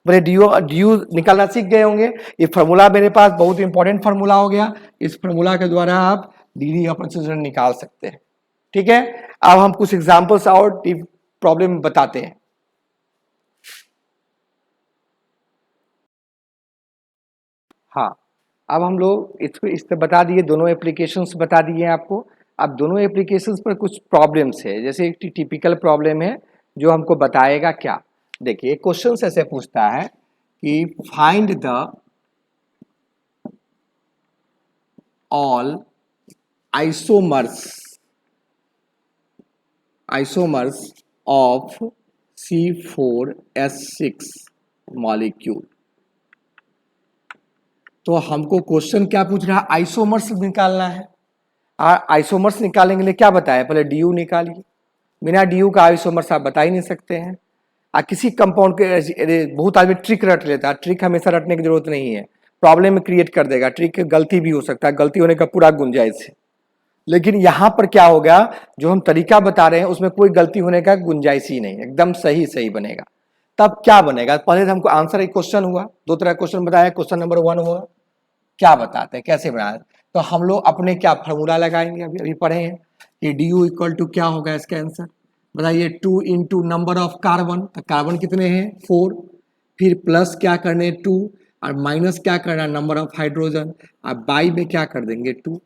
बोले ड्यू निकालना सीख गए होंगे। ये फार्मूला मेरे पास बहुत इंपॉर्टेंट फार्मूला हो गया। इस फार्मूला के द्वारा आप डिग्री ऑफ अनसैचुरेशन निकाल सकते हैं। ठीक है, अब हम कुछ एग्जांपल्स और प्रॉब्लम बताते हैं। हाँ, अब हम लोग इसको इस पे बता दिए, दोनों एप्लीकेशंस बता दिए आपको। अब दोनों एप्लीकेशंस पर कुछ प्रॉब्लम्स है, जैसे एक टिपिकल प्रॉब्लम है जो हमको बताएगा क्या। देखिए क्वेश्चन ऐसे पूछता है कि find the all isomers of C4H6 molecule. तो हमको क्वेश्चन क्या पूछ रहा है, आइसोमर्स निकालना है। आइसोमर्स निकालने के लिए क्या बताया, पहले डी निकालिए। बिना डी का आइसोमर्स आप बता ही नहीं सकते हैं। किसी कंपाउंड के बहुत आदमी ट्रिक रट लेता है, ट्रिक हमेशा रटने की जरूरत नहीं है, प्रॉब्लम में क्रिएट कर देगा। ट्रिक गलती भी हो सकता है, गलती होने का पूरा गुंजाइश है। लेकिन यहां पर क्या होगा, जो हम तरीका बता रहे हैं उसमें कोई गलती होने का गुंजाइश ही नहीं, एकदम सही सही बनेगा। तब क्या बनेगा, पहले तो हमको आंसर एक क्वेश्चन हुआ, 2 तरह क्वेश्चन बताया। क्वेश्चन नंबर 1 हुआ क्या बताते हैं कैसे बनाए, तो हम लोग अपने क्या फार्मूला लगाएंगे, अभी अभी पढ़े हैं कि डी यू इक्वल टू क्या होगा इसका आंसर बताइए, 2 इंटू नंबर ऑफ कार्बन, तो कार्बन कितने हैं 4, फिर प्लस क्या करने 2 और माइनस क्या करना नंबर ऑफ हाइड्रोजन, और बाई में क्या कर देंगे 2।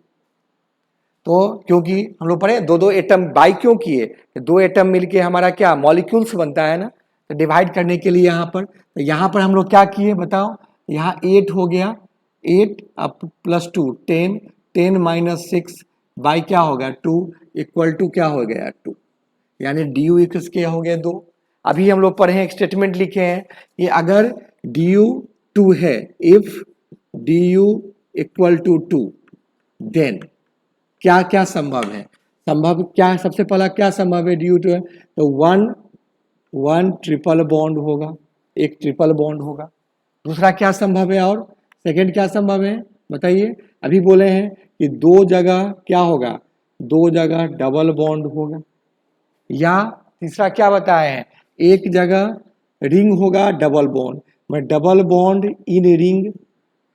तो क्योंकि हम लोग पढ़े 2 एटम बाई क्यों किए, 2 एटम मिलके हमारा क्या मॉलिक्यूल्स बनता है ना, तो डिवाइड करने के लिए यहाँ पर, तो यहाँ पर हम लोग क्या किए बताओ, यहाँ 8 हो गया, 8 अब प्लस 2 10, 10 माइनस 6 बाई क्या होगा 2 इक्वल टू क्या हो गया 2, यानी डी यू इक्वल क्या हो गया 2। अभी हम लोग पढ़े एक स्टेटमेंट लिखे हैं कि अगर डी यू 2 है, if D U equal to 2 then क्या क्या संभव है, संभव क्या, सबसे पहला क्या संभव है डी यू 2 है, तो वन ट्रिपल बॉन्ड होगा, एक ट्रिपल बॉन्ड होगा। दूसरा क्या संभव है, और सेकंड क्या संभव है बताइए, अभी बोले हैं कि 2 जगह क्या होगा, 2 जगह डबल बॉन्ड होगा, या तीसरा क्या बताए हैं, एक जगह रिंग होगा डबल बॉन्ड, मैं डबल बॉन्ड इन रिंग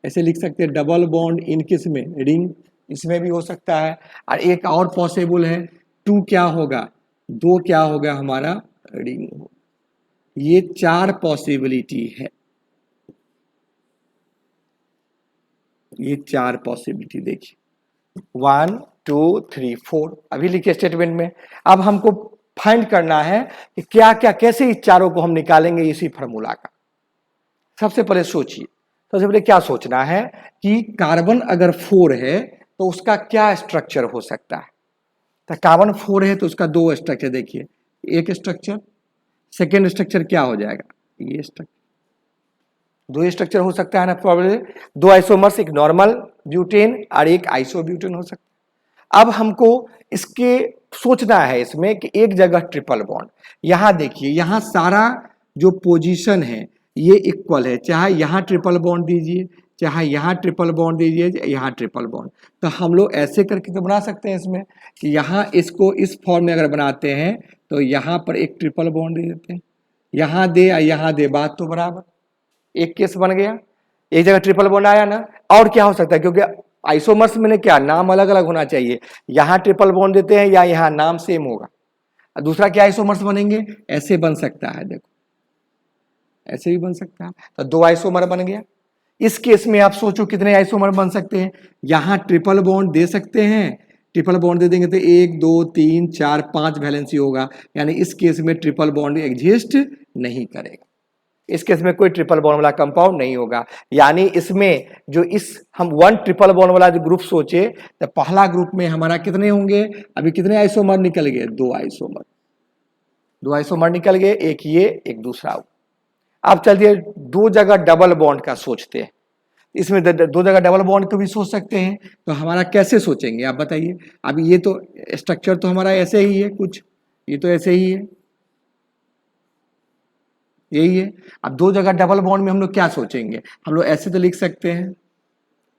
ऐसे लिख सकते हैं, डबल बॉन्ड इन किस में रिंग, इसमें भी हो सकता है। और एक और पॉसिबल है 2 क्या होगा 2 क्या होगा हमारा रिंग होगा। ये 4 पॉसिबिलिटी है, ये 4 पॉसिबिलिटी देखिए 1 2 3 4 अभी लिखिए स्टेटमेंट में। अब हमको फाइंड करना है कि क्या क्या कैसे इस चारों को हम निकालेंगे इसी फार्मूला का। सबसे पहले सोचिए, सबसे पहले क्या सोचना है कि कार्बन अगर 4 है तो उसका क्या स्ट्रक्चर हो सकता है, तो कार्बन 4 है तो उसका 2 स्ट्रक्चर देखिए, एक स्ट्रक्चर, सेकेंड स्ट्रक्चर क्या हो जाएगा ये स्ट्रक्चर, 2 स्ट्रक्चर हो सकता है ना प्रॉब्लम, 2 आइसोमर्स, एक नॉर्मल ब्यूटेन और एक आइसोब्यूटेन हो सकता है। अब हमको इसके सोचना है इसमें कि एक जगह ट्रिपल बॉन्ड, यहां देखिए यहां सारा जो पोजीशन है ये इक्वल है, चाहे यहां ट्रिपल बॉन्ड दीजिए, चाहे यहाँ ट्रिपल बॉन्ड दीजिए, यहाँ ट्रिपल बॉन्ड, तो हम लोग ऐसे करके तो बना सकते हैं इसमें कि यहाँ इसको इस फॉर्म में अगर बनाते हैं तो यहाँ पर एक ट्रिपल बॉन्ड दे देते हैं, यहाँ दे या यहाँ दे, बात तो बराबर, एक केस बन गया, एक जगह ट्रिपल बॉन्ड आया ना। और क्या हो सकता है, क्योंकि आइसोमर्स में क्या नाम अलग अलग होना चाहिए, यहाँ ट्रिपल बॉन्ड देते हैं या यहाँ नाम सेम होगा। दूसरा क्या आइसोमर्स बनेंगे, ऐसे बन सकता है, देखो ऐसे भी बन सकता है, तो 2 आइसोमर बन गया। इस केस में आप सोचो कितने आइसोमर बन सकते हैं, यहां ट्रिपल बॉन्ड दे सकते हैं, ट्रिपल बॉन्ड दे देंगे तो 1 2 3 4 5 वैलेंसी होगा, यानी इस केस में ट्रिपल बॉन्ड एग्जिस्ट नहीं करेगा। इस केस में कोई ट्रिपल बॉन्ड वाला कंपाउंड नहीं होगा। यानी इसमें जो इस हम 1 ट्रिपल बॉन्ड वाला जो ग्रुप सोचे तो पहला ग्रुप में हमारा कितने होंगे, अभी कितने आइसोमर निकल गए, 2 आइसोमर, 2 आइसोमर निकल गए, एक ये एक दूसरा। अब चलिए 2 जगह डबल बॉन्ड का सोचते हैं। इसमें 2 जगह डबल बॉन्ड को भी सोच सकते हैं, तो हमारा कैसे सोचेंगे आप बताइए। अब ये तो स्ट्रक्चर तो हमारा ऐसे ही है, कुछ ये तो ऐसे ही है, यही है। अब 2 जगह डबल बॉन्ड में हम लोग क्या सोचेंगे, हम लोग ऐसे तो लिख सकते हैं,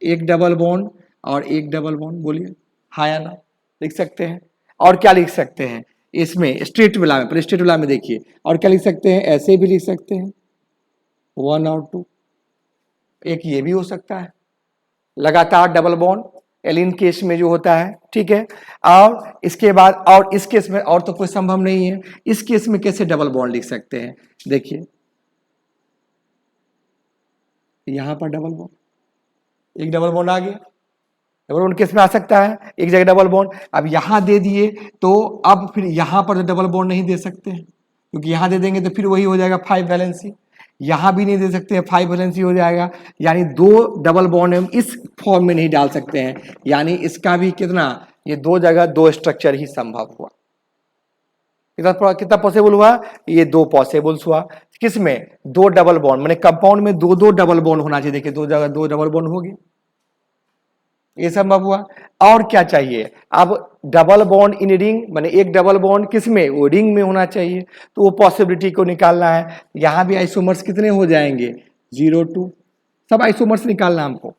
एक डबल बॉन्ड और एक डबल बॉन्ड, बोलिए हाँ या ना, लिख सकते हैं। और क्या लिख सकते हैं इसमें स्ट्रेट वाला में, पर स्ट्रेट वाला में देखिए और क्या लिख सकते हैं, ऐसे भी लिख सकते हैं 1 और 2, एक ये भी हो सकता है लगातार डबल बॉन्ड एलिन केस में जो होता है, ठीक है। और इसके बाद और इस केस में और तो कोई संभव नहीं है। इस केस में कैसे डबल बॉन्ड लिख सकते हैं, देखिए यहां पर डबल बॉन्ड, एक डबल बॉन्ड आ गया, डबल बॉन्ड केस में आ सकता है एक जगह डबल बॉन्ड। अब यहां दे दिए तो अब फिर यहां पर डबल बॉन्ड नहीं दे सकते हैं, क्योंकि यहां दे देंगे तो फिर वही हो जाएगा 5 वैलेंसी, यहां भी नहीं दे सकते हैं 5 वैलेंसी हो जाएगा। यानी 2 डबल बॉन्ड हम इस फॉर्म में नहीं डाल सकते हैं, यानी इसका भी कितना, ये 2 जगह 2 स्ट्रक्चर ही संभव हुआ। कितना पॉसिबल हुआ, ये 2 पॉसिबल्स हुआ। किसमें, 2 डबल बॉन्ड, माने कंपाउंड में 2 डबल बॉन्ड होना चाहिए। देखिए 2 जगह 2 डबल बॉन्ड हो गए, ये संभव हुआ। और क्या चाहिए, अब डबल बॉन्ड इन रिंग, माने एक डबल बॉन्ड किसमें, वो रिंग में होना चाहिए, तो वो पॉसिबिलिटी को निकालना है। यहां भी आइसोमर्स कितने हो जाएंगे, 0 2, सब आइसोमर्स निकालना हमको,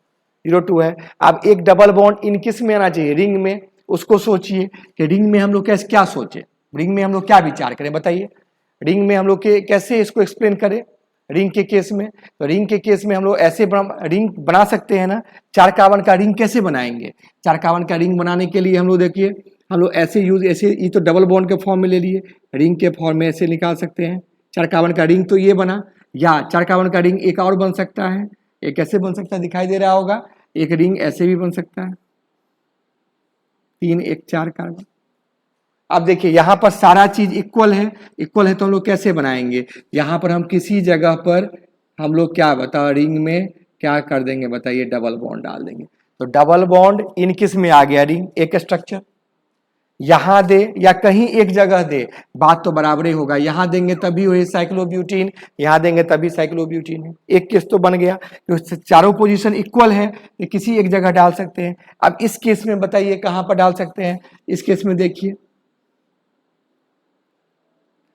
0 2 है। अब एक डबल बॉन्ड इन किस में आना चाहिए, रिंग में, उसको सोचिए कि रिंग में हम लोग कैसे क्या सोचे, रिंग में हम लोग क्या विचार करें बताइए। रिंग में हम लोग के कैसे इसको एक्सप्लेन करें, रिंग के केस में, तो रिंग के केस में हम लोग ऐसे रिंग बना सकते हैं ना, 4 कार्बन का रिंग कैसे बनाएंगे। 4 कार्बन का रिंग बनाने के लिए हम लोग देखिए, हम लोग ऐसे यूज, ऐसे ये तो डबल बॉन्ड के फॉर्म में ले लिए, रिंग के फॉर्म में ऐसे निकाल सकते हैं। 4 कार्बन का रिंग तो ये बना, या 4 कार्बन का रिंग एक और बन सकता है, एक ऐसे बन सकता है, दिखाई दे रहा होगा, एक रिंग ऐसे भी बन सकता है, 3 1 4 कार्बन। अब देखिए यहां पर सारा चीज इक्वल है, इक्वल है तो हम लोग कैसे बनाएंगे, यहां पर हम किसी जगह पर हम लोग क्या बता, रिंग में क्या कर देंगे बताइए, डबल बॉन्ड डाल देंगे। तो डबल बॉन्ड इन किस में आ गया, रिंग, एक स्ट्रक्चर। यहां दे या कहीं एक जगह दे, बात तो बराबर ही होगा, यहां देंगे तभी वही साइक्लोब्यूटीन, यहां देंगे तभी साइक्लोब्यूटीन है, एक केस तो बन गया। तो चारों पोजीशन इक्वल है तो किसी एक जगह डाल सकते हैं। अब इस केस में बताइए कहां पर डाल सकते हैं, इस केस में देखिए,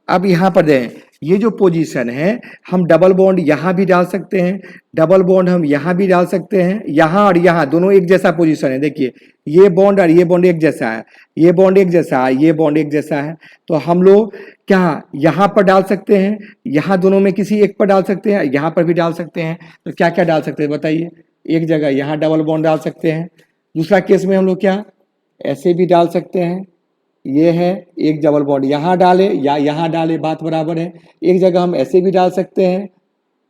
अब यहां पर दें, ये जो पोजीशन है हम डबल बॉन्ड यहां भी डाल सकते हैं, डबल बॉन्ड हम यहां भी डाल सकते हैं, यहां और यहां दोनों एक जैसा पोजीशन है। देखिए ये बॉन्ड और ये बॉन्ड एक जैसा है, ये बॉन्ड एक जैसा है, ये बॉन्ड एक जैसा है, तो हम लोग क्या यहां पर डाल सकते हैं, यहां दोनों में किसी एक पर डाल सकते हैं, यहां पर भी डाल सकते हैं। तो क्या क्या डाल सकते हैं बताइए, एक जगह यहां डबल बॉन्ड डाल सकते हैं, दूसरा केस में हम लोग क्या ऐसे भी डाल सकते हैं, ये है एक डबल बॉन्ड यहां डाले या यहां डाले, बात बराबर है। एक जगह हम ऐसे भी डाल सकते हैं,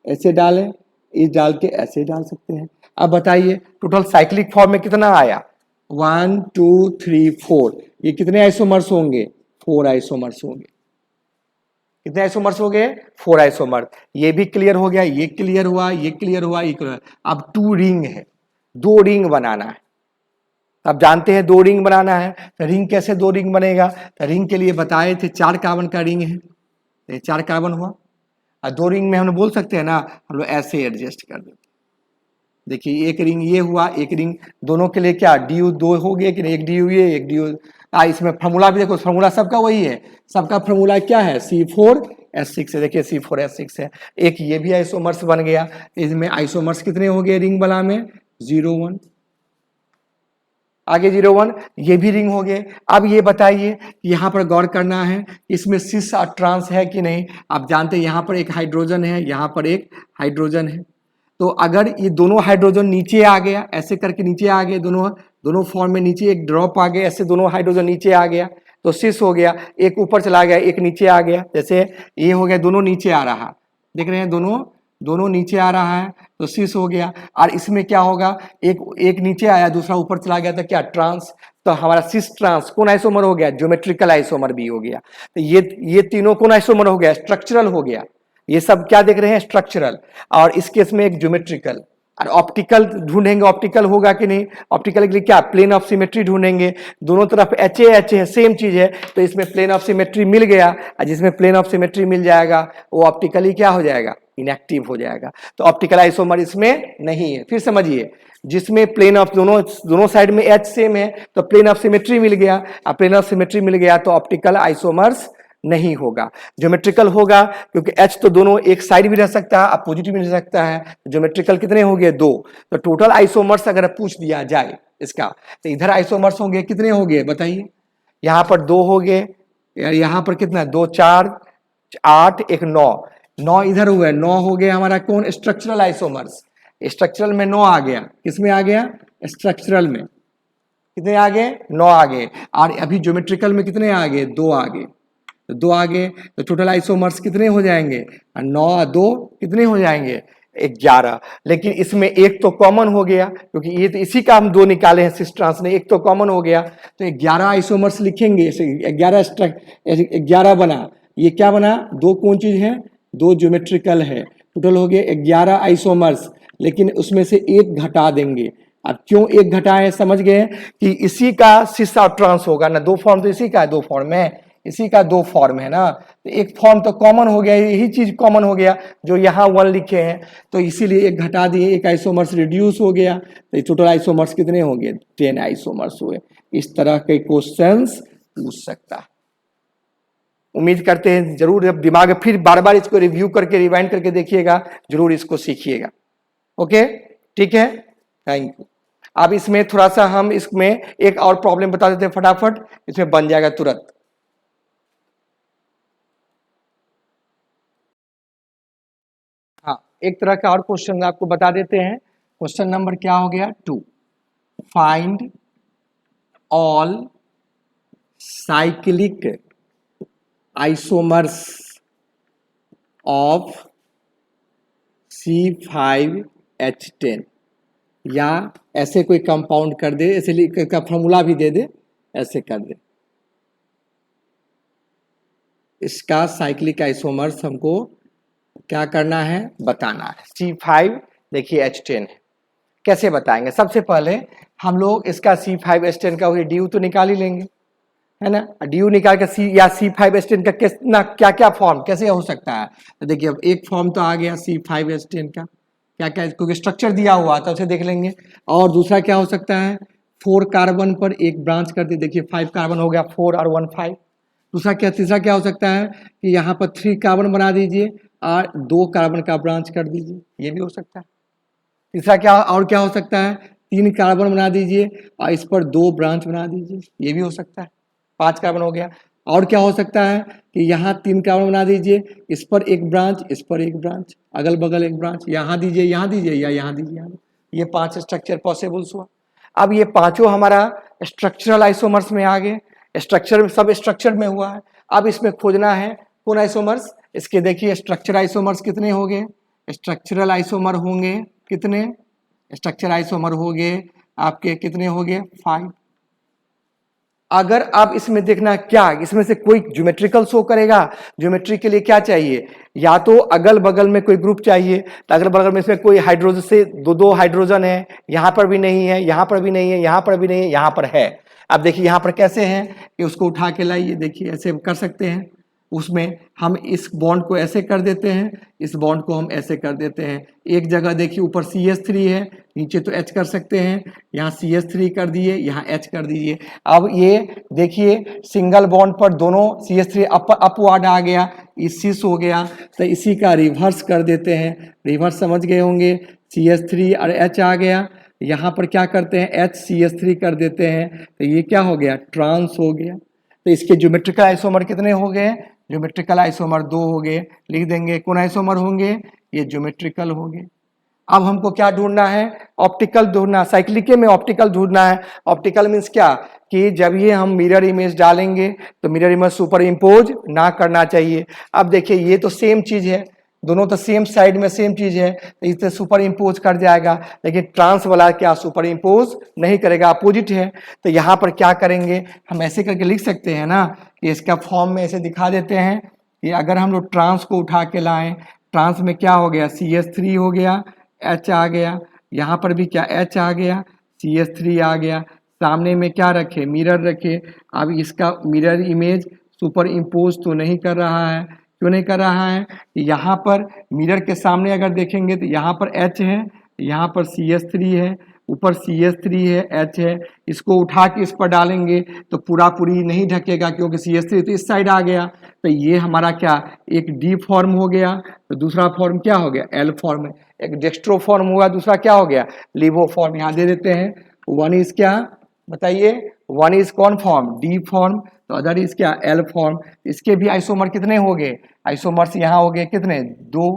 ऐसे डालें, इस डाल के ऐसे डाल सकते हैं। अब बताइए टोटल साइक्लिक फॉर्म में कितना आया, 1 2 3 4, ये कितने आइसोमर्स होंगे, 4 आइसोमर्स होंगे। कितने आइसोमर्स हो गए, 4 आइसोमर। ये भी क्लियर हो गया, ये क्लियर हुआ, ये क्लियर हुआ, ये क्लियर। अब 2 रिंग है, 2 रिंग बनाना है। अब जानते हैं 2 रिंग बनाना है, तो रिंग कैसे 2 रिंग बनेगा, तो रिंग के लिए बताए थे 4 कार्बन का रिंग है, ये 4 कार्बन हुआ, और 2 रिंग में हम लोग बोल सकते हैं ना, हम लोग ऐसे एडजस्ट कर देते। देखिए एक रिंग ये हुआ, एक रिंग, दोनों के लिए क्या डी यू 2 हो गया कि नहीं, एक डी यू ये एक डी यू, इसमें फॉर्मूला भी देखो, फॉर्मूला सबका वही है, सबका फॉर्मूला क्या है, C4H6 है। देखिए C4H6 है, एक ये भी आइसोमर्स बन गया। इसमें आइसोमर्स कितने हो गए रिंग वाला में, 0 1, आगे 0 1, ये भी रिंग हो गए। अब ये बताइए यहाँ पर गौर करना है, इसमें सिस और ट्रांस है कि नहीं। आप जानते हैं यहाँ पर एक हाइड्रोजन है, यहाँ पर एक हाइड्रोजन है, तो अगर ये दोनों हाइड्रोजन नीचे आ गया, ऐसे करके नीचे आ गए, दोनों फॉर्म में नीचे एक ड्रॉप आ गया, ऐसे दोनों हाइड्रोजन नीचे आ गया तो सिस हो गया, एक ऊपर चला गया एक नीचे आ गया, जैसे ये हो गया, दोनों नीचे आ रहा, देख रहे हैं दोनों नीचे आ रहा है तो सिस हो गया। और इसमें क्या होगा, एक नीचे आया दूसरा ऊपर चला गया तो क्या ट्रांस, तो हमारा सिस ट्रांस कौन आइसोमर हो गया, ज्योमेट्रिकल आइसोमर भी हो गया। तो ये तीनों कौन आइसोमर हो गया, स्ट्रक्चरल हो गया। ये सब क्या देख रहे हैं, स्ट्रक्चरल, और इस केस में एक ज्योमेट्रिकल। और ऑप्टिकल ढूंढेंगे, ऑप्टिकल होगा कि नहीं, ऑप्टिकल के लिए क्या, प्लेन ऑफ सिमेट्री ढूंढेंगे, दोनों तरफ एच ए है, सेम चीज है, तो इसमें प्लेन ऑफ सिमेट्री मिल गया, और जिसमें प्लेन ऑफ सिमेट्री मिल जाएगा वो ऑप्टिकली क्या हो जाएगा, इनएक्टिव हो जाएगा। तो ऑप्टिकल आइसोमर इसमें नहीं है। फिर समझिए, जिसमें प्लेन ऑफ दोनों साइड में एच सेम है तो प्लेन ऑफ सिमेट्री मिल गया, और प्लेन ऑफ सिमेट्री मिल गया तो ऑप्टिकल आइसोमर्स नहीं होगा, ज्योमेट्रिकल होगा, क्योंकि एच तो दोनों एक साइड भी रह सकता है, अपोजिट भी रह सकता है। ज्योमेट्रिकल कितने हो गए, 2। तो टोटल आइसोमर्स अगर पूछ दिया जाए इसका, तो इधर आइसोमर्स होंगे कितने हो गए बताइए, यहाँ पर 2 हो गए, यहाँ पर कितना, 2 4 8 1 9 इधर हुए, 9 हो गया हमारा कौन, स्ट्रक्चरल आइसोमर्स। स्ट्रक्चरल में 9 आ गया, किसमें आ गया, स्ट्रक्चरल में कितने आ गए, 9 आ गए, और अभी ज्योमेट्रिकल में कितने आ गए, 2 आ गए, तो 2 आ गए, तो टोटल आइसोमर्स कितने हो जाएंगे, 9 और 2 कितने हो जाएंगे, 11। लेकिन इसमें एक तो कॉमन हो गया, क्योंकि ये तो इसी का हम 2 निकाले हैं सिस ट्रांस ने, एक तो कॉमन हो गया, तो 11 आइसोमर्स लिखेंगे, 11 बना, ये क्या बना, 2 कौन चीज है, 2 ज्योमेट्रिकल है, टोटल हो गए 11 आइसोमर्स, लेकिन उसमें से एक घटा देंगे। अब क्यों एक घटाए, समझ गए कि इसी का सिस और ट्रांस होगा ना, 2 फॉर्म तो इसी का 2 फॉर्म है, इसी का 2 फॉर्म है ना, तो एक फॉर्म तो कॉमन हो गया, यही चीज कॉमन हो गया जो यहाँ 1 लिखे हैं, तो इसीलिए एक घटा दिए, एक आइसोमर्स रिड्यूस हो गया, तो टोटल आइसोमर्स कितने हो गए, 10 आइसोमर्स हुए। इस तरह के क्वेश्चंस पूछ सकता है। उम्मीद करते हैं जरूर अब दिमाग में फिर बार बार इसको रिव्यू करके रिवाइंड करके देखिएगा, जरूर इसको सीखिएगा। ओके, ठीक है, थैंक यू। अब इसमें थोड़ा सा हम इसमें एक और प्रॉब्लम बता देते हैं फटाफट, इसमें बन जाएगा तुरंत। हाँ, एक तरह का और क्वेश्चन आपको बता देते हैं। क्वेश्चन नंबर क्या हो गया, 2, find all cyclic isomers of C5H10, या ऐसे कोई कंपाउंड कर दे, ऐसे का फॉर्मूला भी दे दे, ऐसे कर दे, इसका साइक्लिक आइसोमर्स हमको क्या करना है, बताना है। C5 देखिए H10 है, कैसे बताएंगे, सबसे पहले हम लोग इसका C5H10 का वही ड्यू तो निकाल ही लेंगे, है ना, ड्यू निकाल के C5H10 का कितना क्या क्या फॉर्म कैसे हो सकता है, तो देखिए अब एक फॉर्म तो आ गया C5H10 का, क्या क्या, क्योंकि स्ट्रक्चर दिया हुआ तो उसे देख लेंगे। और दूसरा क्या हो सकता है, 4 कार्बन पर एक ब्रांच कर दी, देखिए 5 कार्बन हो गया, 4 और 1 5। दूसरा क्या, तीसरा क्या हो सकता है कि यहाँ पर 3 कार्बन बना दीजिए और 2 कार्बन का ब्रांच कर दीजिए, ये भी हो सकता है। तीसरा क्या, और क्या हो सकता है, 3 कार्बन बना दीजिए और इस पर 2 ब्रांच बना दीजिए, ये भी हो सकता है, 5 कार्बन हो गया। और क्या हो सकता है कि यहाँ 3 कार्बन बना दीजिए, इस पर एक ब्रांच, इस पर एक ब्रांच, अगल बगल एक ब्रांच, यहाँ दीजिए या यहाँ दीजिए, ये 5 स्ट्रक्चर पॉसिबल्स हुआ। अब ये पांचों हमारा स्ट्रक्चरल आइसोमर्स में आ गए, स्ट्रक्चर सब स्ट्रक्चर में हुआ है। अब इसमें खोजना है कौन आइसोमर्स, इसके देखिए स्ट्रक्चर आइसोमर्स कितने हो गए, स्ट्रक्चरल आइसोमर होंगे कितने, स्ट्रक्चर आइसोमर हो गए आपके कितने हो गए, 5। अगर आप इसमें देखना क्या, इसमें से कोई ज्योमेट्रिकल शो करेगा, ज्योमेट्री के लिए क्या चाहिए, या तो अगल बगल में कोई ग्रुप चाहिए, तो अगल बगल में इसमें कोई हाइड्रोजन से 2 हाइड्रोजन है, यहाँ पर भी नहीं है, यहाँ पर भी नहीं है, यहाँ पर भी नहीं है, यहाँ पर है। अब देखिए यहाँ पर कैसे हैं कि उसको उठा के लाइए, देखिए ऐसे कर सकते हैं, उसमें हम इस बॉन्ड को ऐसे कर देते हैं, इस बॉन्ड को हम ऐसे कर देते हैं। एक जगह देखिए ऊपर CH3 है, नीचे तो H कर सकते हैं, यहाँ CH3 कर दिए, यहाँ H कर दीजिए। अब ये देखिए सिंगल बॉन्ड पर दोनों CH3 अपवर्ड आ गया, सिस हो गया, तो इसी का रिवर्स कर देते हैं, रिवर्स समझ गए होंगे, CH3 और H आ गया, यहाँ पर क्या करते हैं HCH3 कर देते हैं, तो ये क्या हो गया, ट्रांस हो गया। तो इसके ज्योमेट्रिकल आइसोमर कितने हो गए, ज्योमेट्रिकल आइसोमर 2 हो गए, लिख देंगे कौन आइसोमर होंगे, ये ज्योमेट्रिकल होंगे। अब हमको क्या ढूंढना है, ऑप्टिकल ढूंढना, साइक्लिके में ऑप्टिकल ढूंढना है। ऑप्टिकल मीन्स क्या कि जब ये हम मिरर इमेज डालेंगे तो मिरर इमेज सुपर इम्पोज ना करना चाहिए। अब देखिए ये तो सेम चीज है, दोनों तो सेम साइड में सेम चीज है, तो इसे सुपर इम्पोज कर जाएगा, लेकिन ट्रांस वाला क्या सुपर इम्पोज नहीं करेगा, अपोजिट है। तो यहाँ पर क्या करेंगे, हम ऐसे करके लिख सकते हैं ना कि इसका फॉर्म में ऐसे दिखा देते हैं कि अगर हम लोग ट्रांस को उठा के लाएं, ट्रांस में क्या हो गया, CH3 हो गया, H आ गया, यहाँ पर भी क्या H आ गया, CH3 आ गया, सामने में क्या रखे, मिरर रखे। अब इसका मिरर इमेज सुपर इम्पोज तो नहीं कर रहा है, क्यों नहीं कर रहा है, यहाँ पर मिरर के सामने अगर देखेंगे तो यहाँ पर H है, यहाँ पर CH3 है, ऊपर CH3 है, H है, इसको उठा के इस पर डालेंगे तो पूरा पूरी नहीं ढकेगा क्योंकि CH3 तो इस साइड आ गया, तो ये हमारा क्या एक D फॉर्म हो गया, तो दूसरा फॉर्म क्या हो गया, L फॉर्म है। एक डेक्स्ट्रो फॉर्म हुआ, दूसरा क्या हो गया, लिवो फॉर्म। यहाँ दे देते हैं, वन इज क्या बताइए, वन इज कौन फॉर्म, D फॉर्म, तो अदर इज क्या, L फॉर्म। इसके भी आइसोमर कितने हो गए, आइसोमर्स यहाँ हो गए कितने, 2।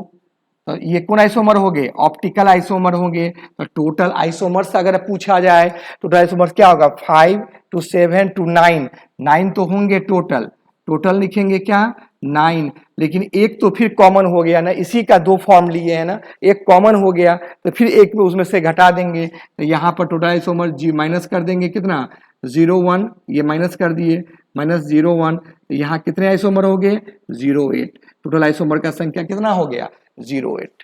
तो ये कौन आइसोमर हो गए, ऑप्टिकल आइसोमर होंगे। तो टोटल आइसोमर्स अगर पूछा जाए, टोटल आइसोमर्स क्या होगा, 5 to 7 to 9, 9 तो होंगे टोटल, टोटल लिखेंगे क्या 9, लेकिन एक तो फिर कॉमन हो गया ना, इसी का 2 फॉर्म लिए है ना, एक कॉमन हो गया तो फिर एक उसमें से घटा देंगे, तो यहाँ पर टोटल आइसोमर जी माइनस कर देंगे कितना, 0 1, ये माइनस कर दिए, -0 1, तो यहाँ कितने आइसोमर हो गए, 0 8। टोटल आइसोमर का संख्या कितना हो गया, 0 8।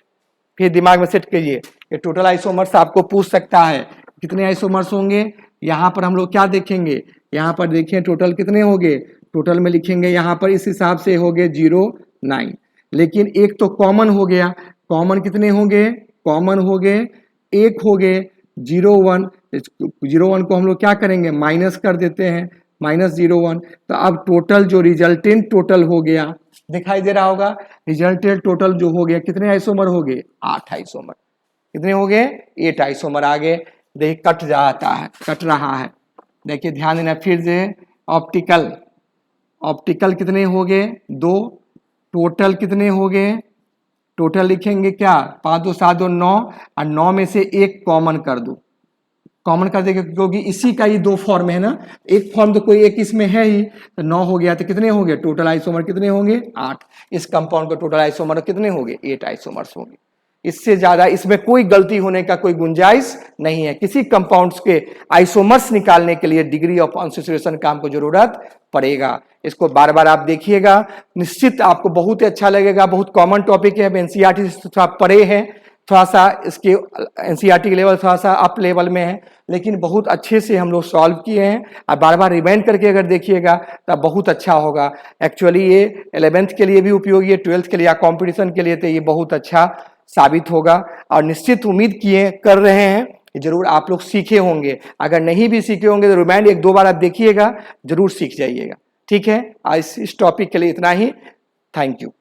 फिर दिमाग में सेट करिए, ये टोटल आइसोमर्स आपको पूछ सकता है कितने आइसोमर्स होंगे। यहाँ पर हम लोग क्या देखेंगे, यहाँ पर देखिए टोटल कितने हो गए, टोटल में लिखेंगे यहाँ पर इस हिसाब से हो गए 0 9, लेकिन एक तो कॉमन हो गया, कॉमन कितने होंगे, कॉमन हो गए एक हो गए 0 1, 0 1 को हम लोग क्या करेंगे, माइनस कर देते हैं, -0 1। तो अब टोटल जो रिजल्टेंट टोटल हो गया दिखाई दे रहा होगा, रिजल्टेंट टोटल जो हो गया कितने आइसोमर हो गए, 8 आइसोमर। कितने हो गए, 8 आइसोमर आ गए। देखिए कट जाता है, कट रहा है, देखिए ध्यान देना। फिर से ऑप्टिकल, ऑप्टिकल कितने हो गए, 2, टोटल कितने हो गए, टोटल लिखेंगे क्या, 5 2 7 2 9, और 9 में से एक कॉमन कर दो, कॉमन कर देंगे क्योंकि इसी का ही 2 फॉर्म है ना, एक फॉर्म तो कोई एक इसमें है ही, तो 9 हो गया, तो कितने होंगे टोटल आइसोमर, कितने होंगे 8। इस कंपाउंड का टोटल आइसोमर कितने होंगे, 8 आइसोमर्स होंगे। इससे ज्यादा इसमें कोई गलती होने का कोई गुंजाइश नहीं है। किसी कंपाउंड्स के आइसोमर्स निकालने के लिए डिग्री ऑफ अनसैचुरेशन का हमको जरूरत पड़ेगा। इसको बार बार आप देखिएगा, निश्चित आपको बहुत ही अच्छा लगेगा। बहुत कॉमन टॉपिक है, एनसीईआरटी से थोड़ा परे है, थोड़ा सा इसके एनसीईआरटी के लेवल थोड़ा सा अप लेवल में है, लेकिन बहुत अच्छे से हम लोग सॉल्व किए हैं। आप बार बार रिवाइंड करके अगर देखिएगा तब बहुत अच्छा होगा। एक्चुअली ये 11th के लिए भी उपयोगी है, 12th के लिए या कॉम्पिटिशन के लिए तो ये बहुत अच्छा साबित होगा। और निश्चित उम्मीद किए कर रहे हैं जरूर आप लोग सीखे होंगे। अगर नहीं भी सीखे होंगे तो रिमाइंड 1-2 बार आप देखिएगा, जरूर सीख जाइएगा। ठीक है, आज इस टॉपिक के लिए इतना ही। Thank you.